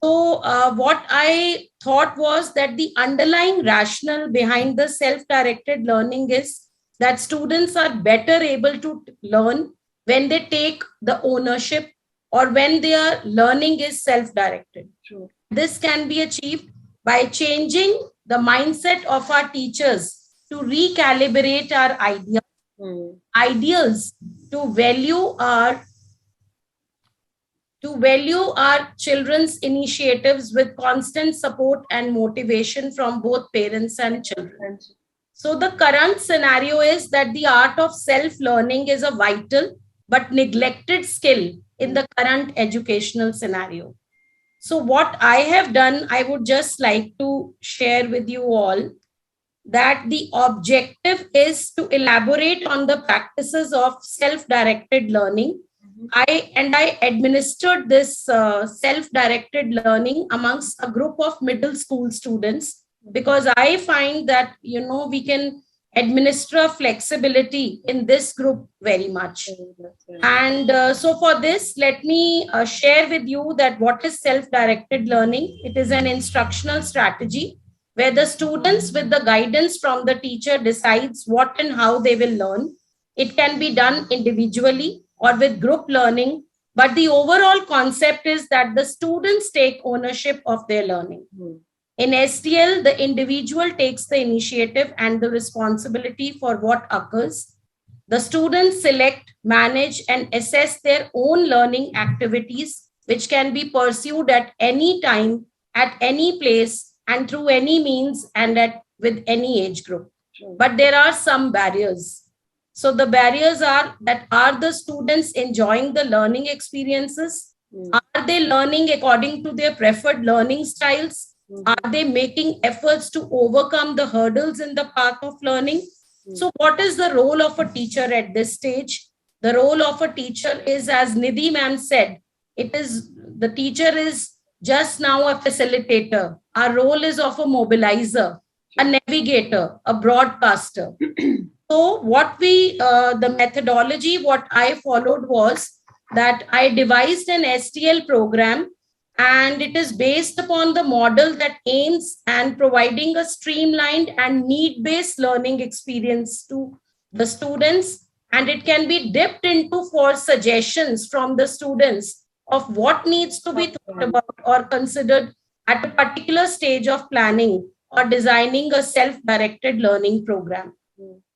So what I thought was that the underlying rationale behind the self-directed learning is that students are better able to learn when they take the ownership or when their learning is self-directed. True. This can be achieved by changing the mindset of our teachers to recalibrate our ideals to value our children's initiatives with constant support and motivation from both parents and children. So the current scenario is that the art of self-learning is a vital but neglected skill in the current educational scenario. So what I have done, I would just like to share with you all that the objective is to elaborate on the practices of self-directed learning. I administered this self-directed learning amongst a group of middle school students, because I find that we can administer flexibility in this group very much. And so for this, let me share with you that what is self-directed learning. It is an instructional strategy where the students, with the guidance from the teacher, decides what and how they will learn. It can be done individually or with group learning, but the overall concept is that the students take ownership of their learning. In STL, the individual takes the initiative and the responsibility for what occurs. The students select, manage, and assess their own learning activities, which can be pursued at any time, at any place, and through any means, and with any age group. But there are some barriers. So the barriers are that, are the students enjoying the learning experiences? Are they learning according to their preferred learning styles? Are they making efforts to overcome the hurdles in the path of learning? So what is the role of a teacher at this stage? The role of a teacher is, as Nidhi ma'am said, the teacher is just now a facilitator. Our role is of a mobilizer, a navigator, a broadcaster. So the methodology, what I followed was that I devised an STL program, and it is based upon the model that aims and providing a streamlined and need-based learning experience to the students. And it can be dipped into for suggestions from the students of what needs to be thought about or considered at a particular stage of planning or designing a self-directed learning program.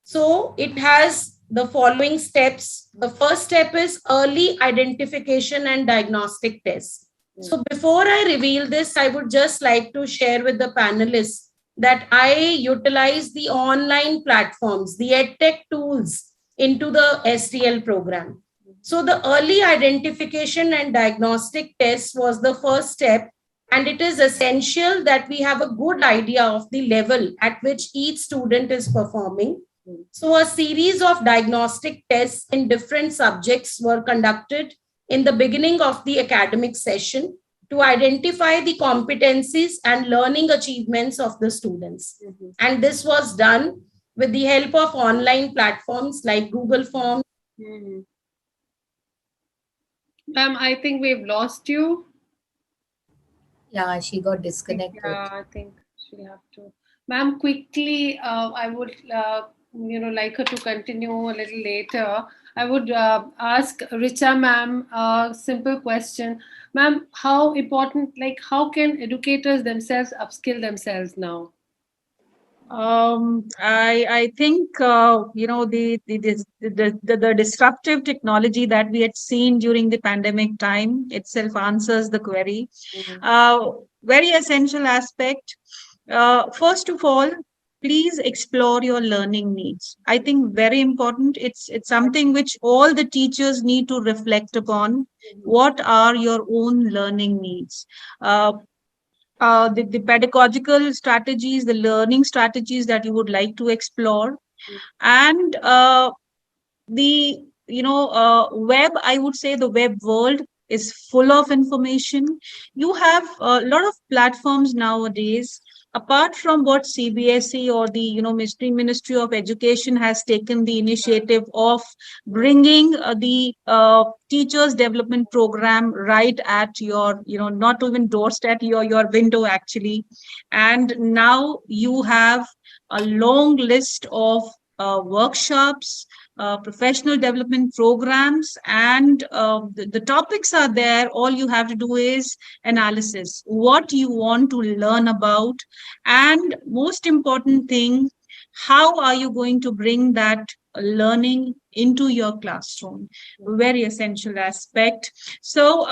So it has the following steps. The first step is early identification and diagnostic tests. So before I reveal this, I would just like to share with the panelists that I utilize the online platforms, the EdTech tools into the STL program. So the early identification and diagnostic test was the first step, and it is essential that we have a good idea of the level at which each student is performing. So a series of diagnostic tests in different subjects were conducted in the beginning of the academic session to identify the competencies and learning achievements of the students. And this was done with the help of online platforms like Google Forms. Ma'am, I think we've lost you. Yeah, she got disconnected. Yeah, I think she'll have to. Ma'am, quickly, I would like her to continue a little later. I would ask Richa ma'am a simple question. Ma'am, how important, how can educators themselves upskill themselves now? I think the disruptive technology that we had seen during the pandemic time itself answers the query. Very essential aspect. First of all, please explore your learning needs. I think very important. It's something which all the teachers need to reflect upon. What are your own learning needs? The pedagogical strategies, the learning strategies that you would like to explore, and the web. I would say the web world is full of information. You have a lot of platforms nowadays. Apart from what CBSE or the Ministry of Education has taken the initiative of bringing the teachers development program right at your not even doorstep, your window actually. And now you have a long list of workshops, professional development programs, and the topics are there. All you have to do is analysis, what you want to learn about, and most important thing, how are you going to bring that learning into your classroom? Very essential aspect. So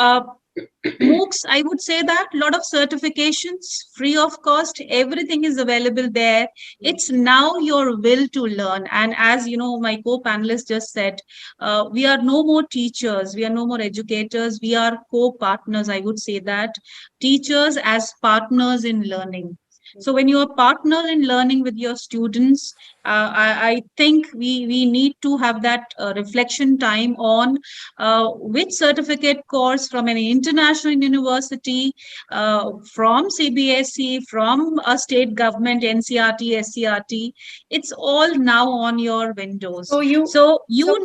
MOOCs, I would say that a lot of certifications, free of cost, everything is available there. It's now your will to learn. And as you know, my co-panelist just said, we are no more teachers, we are no more educators, we are co-partners, I would say that. Teachers as partners in learning. So when you are partner in learning with your students, I think we need to have that reflection time on which certificate course from an international university, from CBSE, from a state government, NCRT, SCRT. It's all now on your windows. So you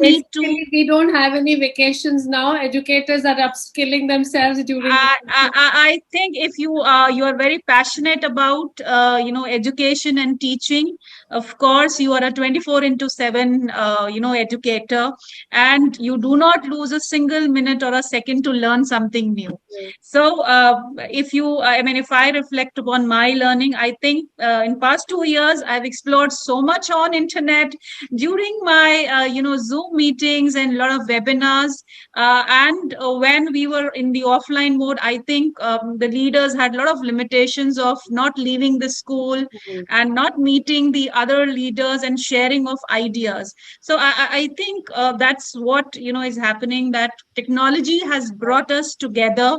need to. We don't have any vacations now. Educators are upskilling themselves during. I think if you are very passionate about education and teaching, of course you are a 24/7 educator, and you do not lose a single minute or a second to learn something new. So if I reflect upon my learning, I think in past 2 years I've explored so much on internet during my Zoom meetings and a lot of webinars, and when we were in the offline mode, I think the leaders had a lot of limitations of not leaving the school and not meeting the other leaders and sharing of ideas. So I think that's what is happening, that technology has brought us together.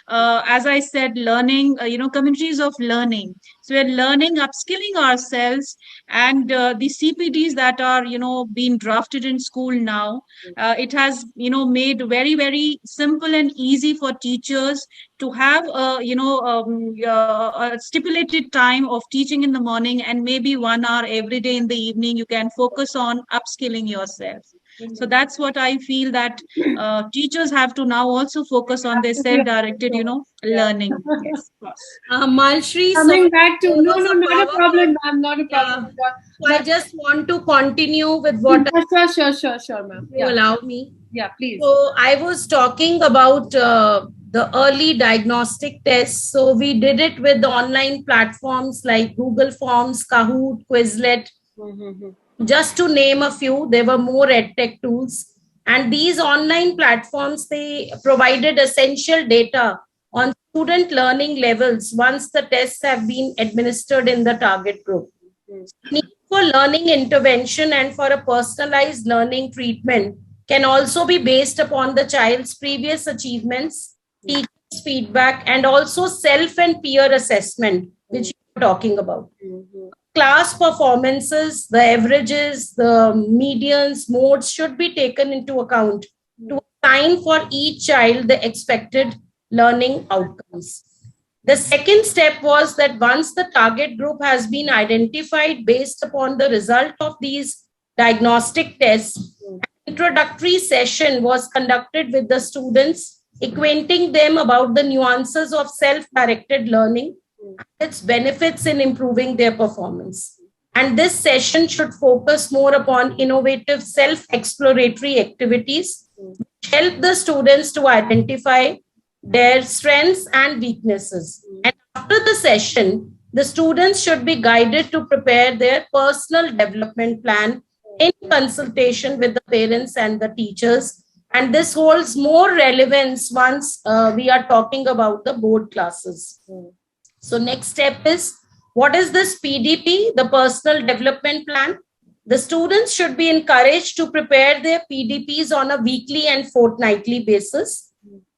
As I said, learning, communities of learning. So we're learning, upskilling ourselves, and the CPDs that are being drafted in school now, it has made very, very simple and easy for teachers to have a stipulated time of teaching in the morning, and maybe 1 hour every day in the evening you can focus on upskilling yourself. So that's what I feel, that teachers have to now also focus on their self-directed learning. Yes. Malshri, Coming so back to there no, was no, a not a power problem, cut. ma'am, not a problem. So I just want to continue with what Sure, ma'am. you allow me. Yeah, please. So I was talking about the early diagnostic tests. So we did it with online platforms like Google Forms, Kahoot, Quizlet. Just to name a few, there were more edtech tools. And these online platforms, they provided essential data on student learning levels once the tests have been administered in the target group. Need for learning intervention and for a personalized learning treatment can also be based upon the child's previous achievements, teacher's feedback, and also self and peer assessment, which you were talking about. Class performances, the averages, the medians, modes should be taken into account to assign for each child the expected learning outcomes. The second step was that once the target group has been identified based upon the result of these diagnostic tests, an introductory session was conducted with the students, acquainting them about the nuances of self-directed learning, its benefits in improving their performance. And this session should focus more upon innovative self-exploratory activities which help the students to identify their strengths and weaknesses. And after the session, the students should be guided to prepare their personal development plan in consultation with the parents and the teachers. And this holds more relevance once we are talking about the board classes. So next step is, what is this PDP, the personal development plan? The students should be encouraged to prepare their PDPs on a weekly and fortnightly basis.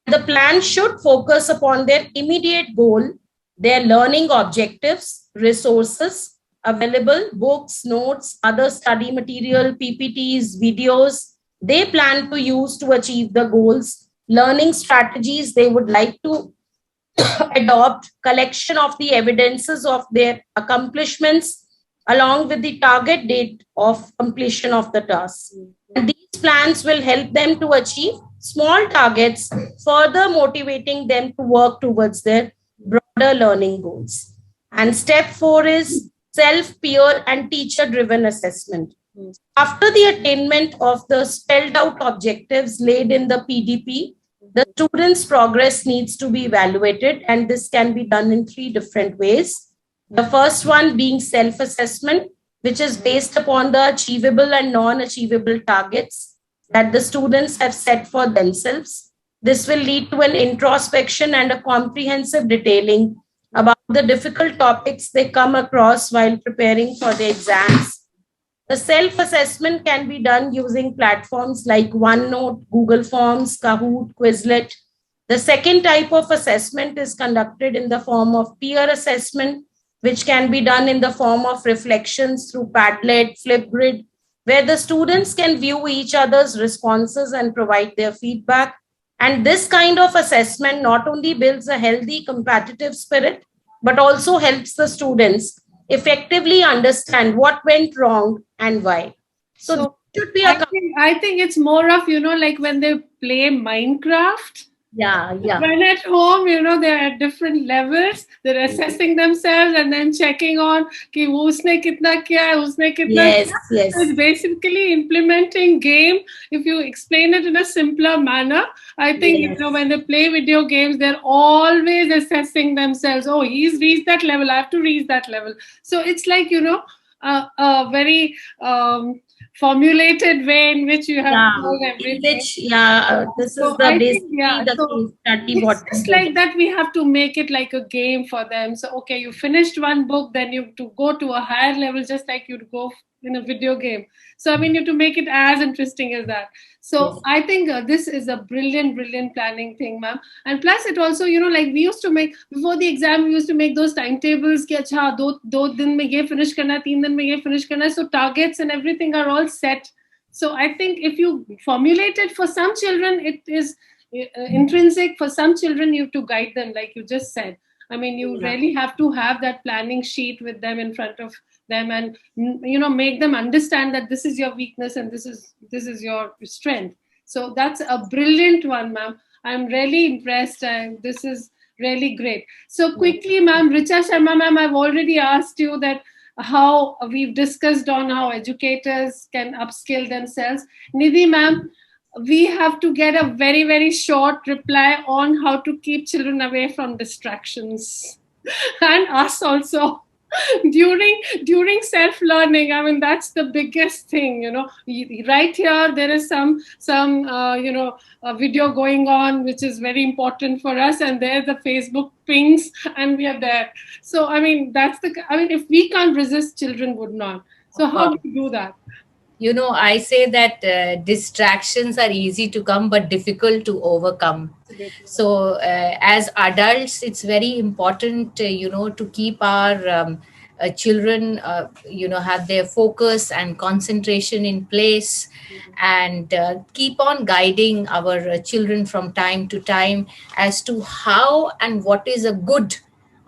The plan should focus upon their immediate goal, their learning objectives, resources, available books, notes, other study material, PPTs, videos they plan to use to achieve the goals, learning strategies they would like to adopt, collection of the evidences of their accomplishments along with the target date of completion of the task. And these plans will help them to achieve small targets, further motivating them to work towards their broader learning goals. And step 4 is self, peer, and teacher-driven assessment. After the attainment of the spelled out objectives laid in the PDP, the student's progress needs to be evaluated, and this can be done in 3 different ways. The first one being self-assessment, which is based upon the achievable and non-achievable targets that the students have set for themselves. This will lead to an introspection and a comprehensive detailing about the difficult topics they come across while preparing for the exams. The self-assessment can be done using platforms like OneNote, Google Forms, Kahoot, Quizlet. The second type of assessment is conducted in the form of peer assessment, which can be done in the form of reflections through Padlet, Flipgrid, where the students can view each other's responses and provide their feedback. And this kind of assessment not only builds a healthy competitive spirit, but also helps the students effectively understand what went wrong and why. So, So this should be a I think it's more of, like when they play Minecraft. yeah. When at home, they're at different levels. They're assessing themselves and then checking on कि वो उसने कितना किया है, उसने कितना Yes, किया. yes. So it's basically implementing game. If you explain it in a simpler manner, I think Yes. when they play video games, they're always assessing themselves. Oh, he's reached that level. I have to reach that level. So it's like a very formulated way in which you have Yeah, to do in everything. which, this is So the I think, basically the so case study what it's we just did. like that. We have to make it like a game for them. So okay, you finished one book, then you have to go to a higher level, just like you'd go in a video game. So I mean, you have to make it as interesting as that. So Yes. I think this is a brilliant planning thing, ma'am. And plus, it also, like we used to make before the exam, we used to make those timetables. कि अच्छा दो दिन में ये finish करना है, 3 दिन में ये finish करना है. So targets and everything are all set. So I think if you formulate it for some children, it is intrinsic. For some children, you have to guide them, like you just said. I mean, you Yeah. really have to have that planning sheet with them in front of them, and make them understand that this is your weakness and this is your strength. So that's a brilliant one, ma'am. I'm really impressed, and this is really great. So quickly, ma'am, Richa Sharma, ma'am, I've already asked you that how we've discussed on how educators can upskill themselves. Nidhi, ma'am, we have to get a very, very short reply on how to keep children away from distractions. And us also. During self learning, I mean, that's the biggest thing. Right here there is some a video going on which is very important for us, and there the Facebook pings and we are there. So I mean, if we can't resist, children would not. So how do you do that? I say that distractions are easy to come but difficult to overcome. So as adults, it's very important to keep our children have their focus and concentration in place, and keep on guiding our children from time to time as to how and what is a good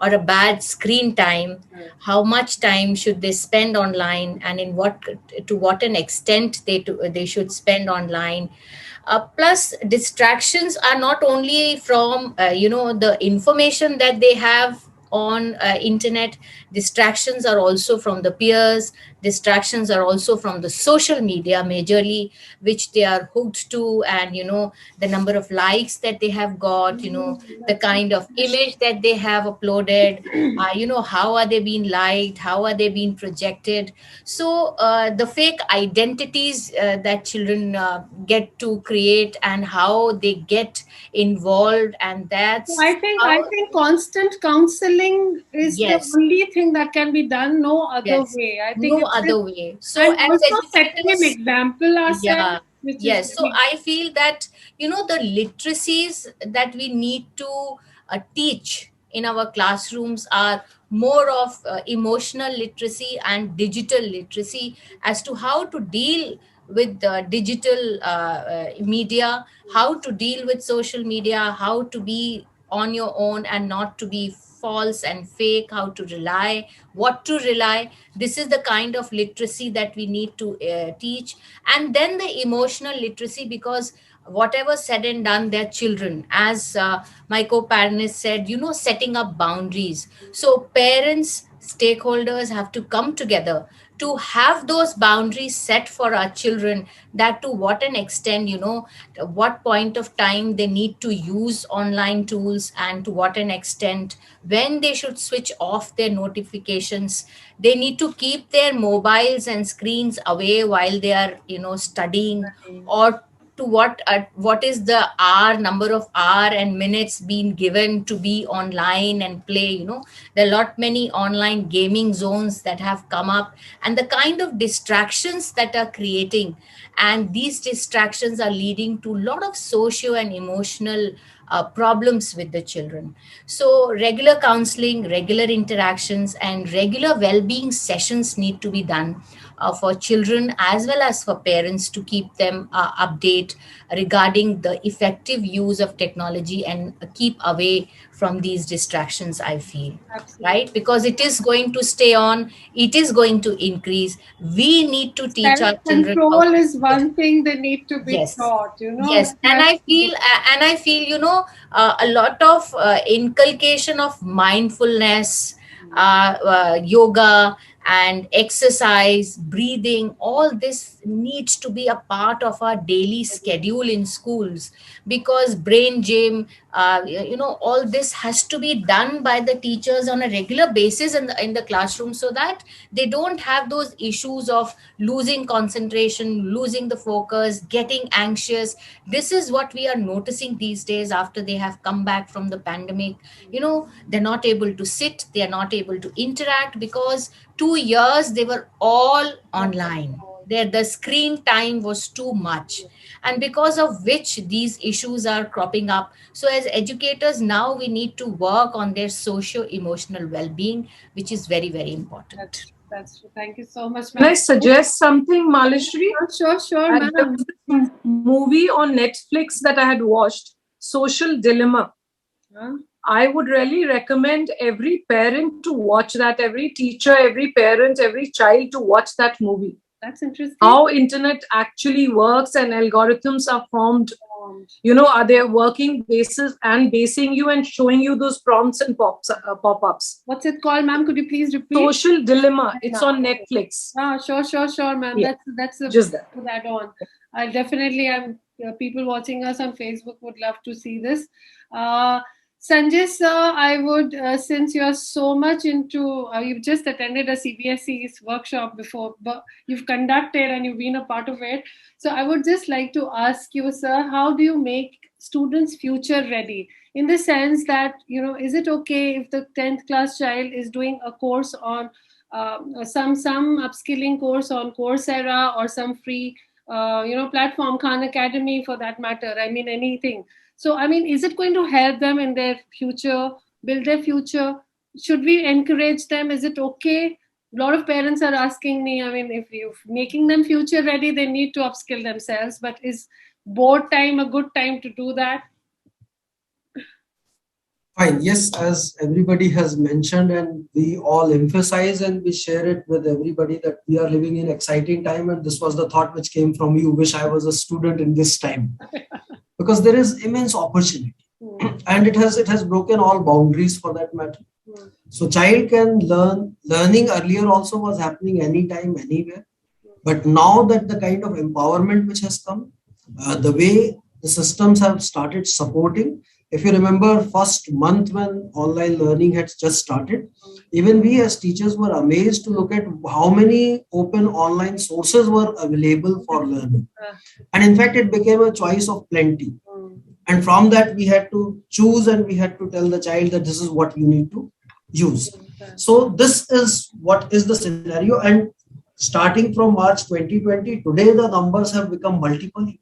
or a bad screen time, how much time should they spend online, and in what to what an extent they should spend online. Plus, distractions are not only from the information that they have on internet. Distractions are also from the peers. Distractions are also from the social media majorly, which they are hooked to, and the number of likes that they have got, the kind of image that they have uploaded, how are they being liked, how are they being projected. So the fake identities that children get to create, and how they get involved, and So that's I how. think constant counseling is the Yes, only thing that can be done. No other yes, way. I think no it's other way. So and as also setting an educators, example ourselves, yeah, which is yes. So very. I feel that the literacies that we need to teach in our classrooms are more of emotional literacy and digital literacy, as to how to deal with the digital media, how to deal with social media, how to be on your own and not to be false and fake, how to rely, what to rely. This is the kind of literacy that we need to teach. And then the emotional literacy, because whatever said and done, they're children, as my co-parent said, setting up boundaries. So parents, stakeholders have to come together to have those boundaries set for our children, that to what an extent, what point of time they need to use online tools, and to what an extent when they should switch off their notifications. They need to keep their mobiles and screens away while they are studying, or to what is the hour number of hour and minutes being given to be online and play. There are a lot many online gaming zones that have come up, and the kind of distractions that are creating, and these distractions are leading to a lot of socio and emotional problems with the children. So regular counseling, regular interactions, and regular well-being sessions need to be done for children as well as for parents to keep them update regarding the effective use of technology and keep away from these distractions, I feel. Absolutely. Right, because it is going to stay on, it is going to increase. We need to teach our children how Self-control to, is one thing they need to be yes, taught, yes. And I feel, a lot of inculcation of mindfulness, yoga and exercise, breathing, all this needs to be a part of our daily schedule in schools, because brain gym, all this has to be done by the teachers on a regular basis in the classroom, so that they don't have those issues of losing concentration, losing the focus, getting anxious. This is what we are noticing these days after they have come back from the pandemic. They're not able to sit, they are not able to interact, because 2 years they were all online. The screen time was too much, and because of which these issues are cropping up. So as educators now, we need to work on their socio emotional well-being, which is very, very important. That's true. Thank you so much, Can ma'am. I suggest something, Malishri? Sure, There ma'am. was this movie on Netflix that I had watched, Social Dilemma. Huh? I would really recommend every parent to watch that, every teacher, every parent, every child to watch that movie. That's interesting. How internet actually works and algorithms are formed. Are they working basis and basing you and showing you those prompts and pop-ups? What's it called, ma'am? Could you please repeat? Social Dilemma. It's on Netflix. Sure, ma'am. Yeah. That's Just that. put that on. I'll definitely. People watching us on Facebook would love to see this. Sanjay sir, I would, since you're so much into, you've just attended a CBSE's workshop before, but you've conducted and you've been a part of it. So I would just like to ask you, sir, how do you make students future ready? In the sense that, is it okay if the 10th class child is doing a course on some upskilling course on Coursera or some free, platform, Khan Academy for that matter? I mean, anything. So, is it going to help them in their future, build their future? Should we encourage them? Is it okay? A lot of parents are asking me, if you're making them future ready, they need to upskill themselves. But is board time a good time to do that? Fine. Yes, as everybody has mentioned, and we all emphasize and we share it with everybody, that we are living in exciting time. And this was the thought which came from you, wish I was a student in this time. Because there is immense opportunity, and it has broken all boundaries for that matter. So child can learning earlier also was happening anytime, anywhere. But now that the kind of empowerment which has come, the way the systems have started supporting, if you remember first month when online learning had just started, even we as teachers were amazed to look at how many open online sources were available for learning. And in fact, it became a choice of plenty. And from that, we had to choose and we had to tell the child that this is what you need to use. So this is what is the scenario. And starting from March 2020, today the numbers have become multiple.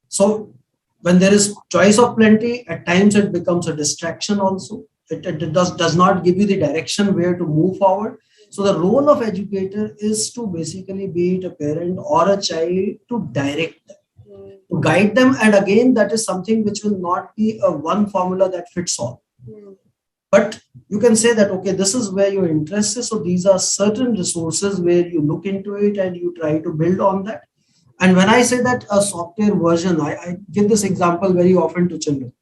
So when there is choice of plenty, at times it becomes a distraction also. It does not give you the direction where to move forward. So the role of educator is to basically be it a parent or a child, to direct them, to guide them. And again, that is something which will not be a one formula that fits all. But you can say that, okay, this is where your interest is. So these are certain resources where you look into it and you try to build on that. And when I say that a software version, I give this example very often to children.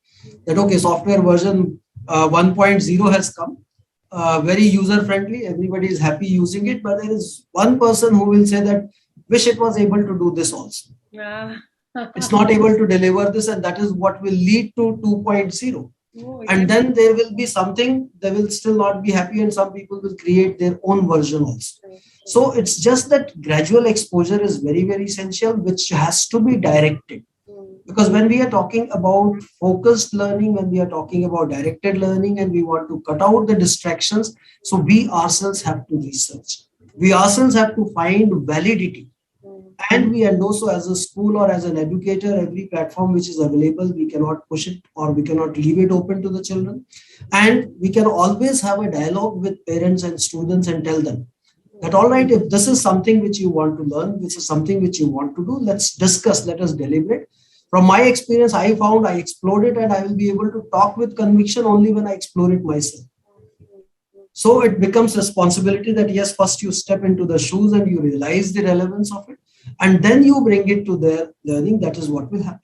That, okay, software version 1.0 has come, very user-friendly, everybody is happy using it, but there is one person who will say that, wish it was able to do this also. It's not able to deliver this, and that is what will lead to 2.0. And then there will be something, they will still not be happy, and some people will create their own version also. So it's just that gradual exposure is very, very essential, which has to be directed. Because when we are talking about focused learning, when we are talking about directed learning, and we want to cut out the distractions, so we ourselves have to research. We ourselves have to find validity And also as a school or as an educator, every platform which is available, we cannot push it or we cannot leave it open to the children. And we can always have a dialogue with parents and students and tell them that, all right, if this is something which you want to learn, this is something which you want to do, let's discuss, let us deliberate. From my experience, I found I explored it, and I will be able to talk with conviction only when I explore it myself. So it becomes responsibility that, yes, first you step into the shoes and you realize the relevance of it, and then you bring it to their learning. That is what will happen.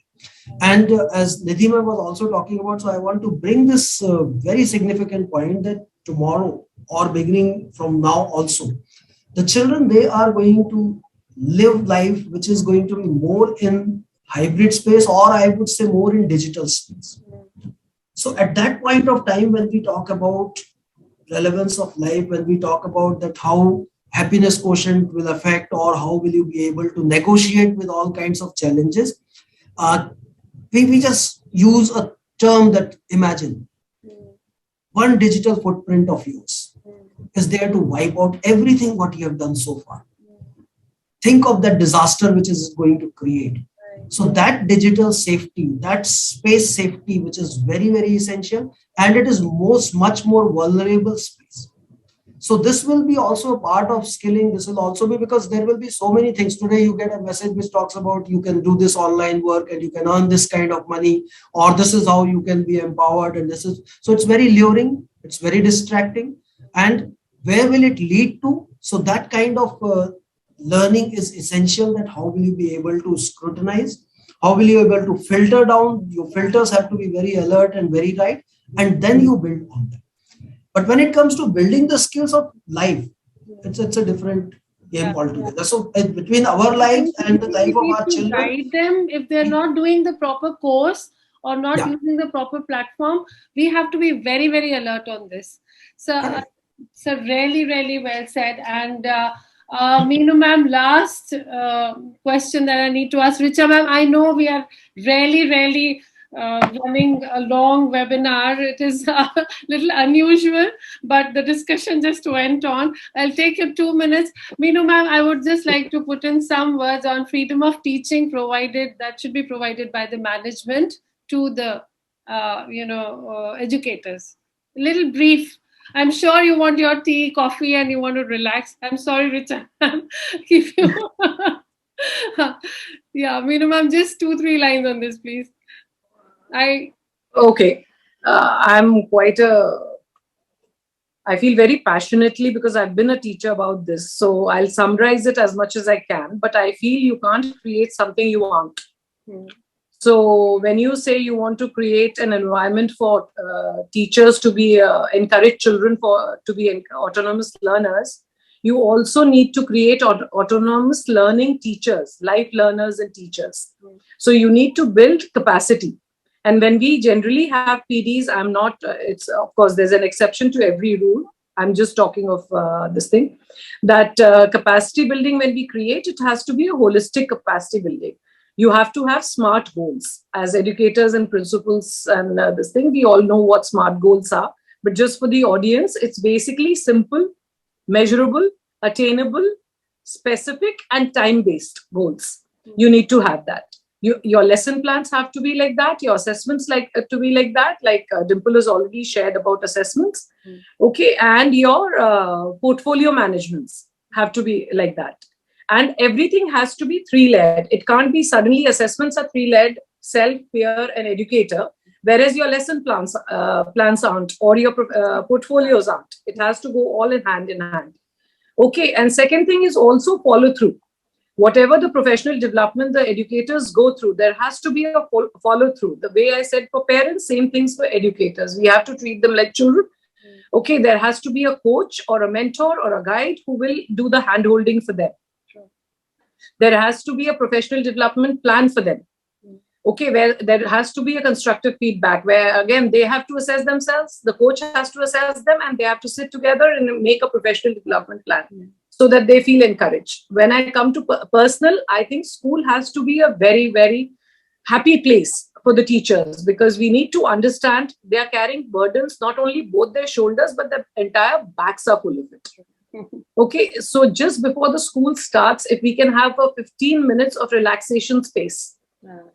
And as Nidhima was also talking about, so I want to bring this very significant point that tomorrow, or beginning from now also, the children, they are going to live life which is going to be more in hybrid space, or I would say more in digital space. So at that point of time, when we talk about relevance of life, when we talk about that how happiness quotient will affect, or how will you be able to negotiate with all kinds of challenges, we just use a term that, imagine one digital footprint of yours is there to wipe out everything what you have done so far. Think of that disaster which is going to create. So that digital safety, that space safety, which is very, very essential, and it is much more vulnerable space. So this will be also a part of skilling. This will also be, because there will be so many things. Today you get a message which talks about you can do this online work and you can earn this kind of money, or this is how you can be empowered. And this is, so it's very luring, it's very distracting. And where will it lead to? So that kind of learning is essential, that how will you be able to scrutinize? How will you be able to filter down? Your filters have to be very alert and very right, and then you build on them. But when it comes to building the skills of life, it's a different game altogether. So between our life and the life of our children, guide them if they're not doing the proper course or not using the proper platform. We have to be very, very alert on this. So, really, really well said. And Meenu ma'am, last question that I need to ask. Richa ma'am, I know we are really running a long webinar. It is a little unusual, but the discussion just went on. I'll take you 2 minutes. Meenu ma'am, I would just like to put in some words on freedom of teaching that should be provided by the management to the educators. A little brief. I'm sure you want your tea, coffee, and you want to relax. I'm sorry, Richa. Keep you. Yeah, Meenu ma'am, just 2-3 lines on this, please. Okay. I feel very passionately, because I've been a teacher about this. So I'll summarize it as much as I can, but I feel you can't create something you want. So when you say you want to create an environment for teachers to be encourage children to be autonomous learners, you also need to create autonomous learning teachers, life learners and teachers. So you need to build capacity. And when we generally have PDs, it's of course, there's an exception to every rule. I'm just talking of this thing, that capacity building, when we create, it has to be a holistic capacity building. You have to have SMART goals. As educators and principals and this thing, we all know what SMART goals are. But just for the audience, it's basically simple, measurable, attainable, specific, and time-based goals. You need to have that. Your lesson plans have to be like that. Your assessments to be like that. Like Dimple has already shared about assessments. Okay, and your portfolio managements have to be like that. And everything has to be 3-led. It can't be suddenly assessments are 3-led, self, peer, and educator, whereas your lesson plans aren't, or your portfolios aren't. It has to go all in hand. Okay, and second thing is also follow through. Whatever the professional development the educators go through, there has to be a follow through. The way I said for parents, same things for educators. We have to treat them like children. Okay, there has to be a coach or a mentor or a guide who will do the hand holding for them. There has to be a professional development plan for them. Okay, where there has to be a constructive feedback, where again, they have to assess themselves, the coach has to assess them, and they have to sit together and make a professional development plan so that they feel encouraged. When I come to personal, I think school has to be a very, very happy place for the teachers, because we need to understand they are carrying burdens, not only both their shoulders, but their entire backs are full of it. Okay, so just before the school starts, if we can have a 15 minutes of relaxation space,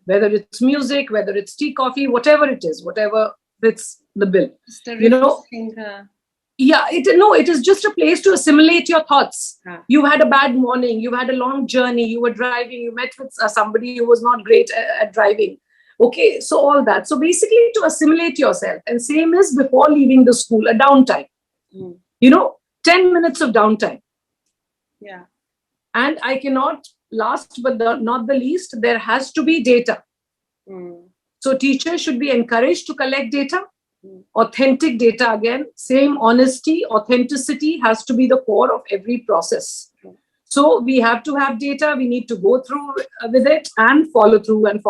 whether it's music, whether it's tea, coffee, whatever it is, whatever fits the bill. You know, yeah, it is just a place to assimilate your thoughts. You had a bad morning, you had a long journey, you were driving, you met with somebody who was not great at driving. Okay, so all that. So basically to assimilate yourself. And same is before leaving the school, a downtime. You know, 10 minutes of downtime. Yeah. And I cannot, last but not the least, there has to be data. So teachers should be encouraged to collect data, authentic data again, same honesty, authenticity has to be the core of every process. So we have to have data, we need to go through with it and follow through and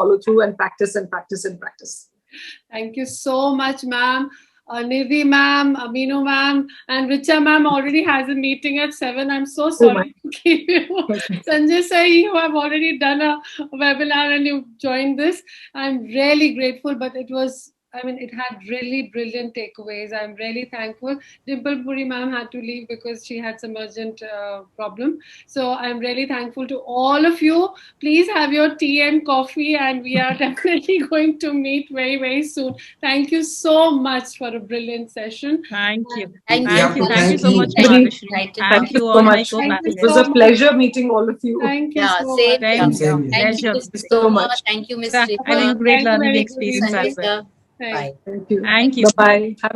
practice and practice and practice. Thank you so much, ma'am. Nidhi ma'am, Aminu ma'am, and Richa ma'am already has a meeting at 7. I'm so sorry to keep you. Sanjay sir, you have already done a webinar and you joined this. I'm really grateful, but it had really brilliant takeaways. I'm really thankful. Dimple Puri ma'am had to leave because she had some urgent problem. So I'm really thankful to all of you. Please have your tea and coffee, and we are definitely going to meet very, very soon. Thank you so much for a brilliant session. Thank you. Thank Yeah, you. Thank you so much, Thank you. Manushree. Thank Thank you so all my much. co-panelists. It was a pleasure meeting all of you. Thank you Yeah, so same much. here. Same here. Thank you Pleasure. so much. Thank you, Miss I Rita. think great Thank you, learning very good experience evening. as well. Bye. Thank you. Thank you. Bye-bye. Have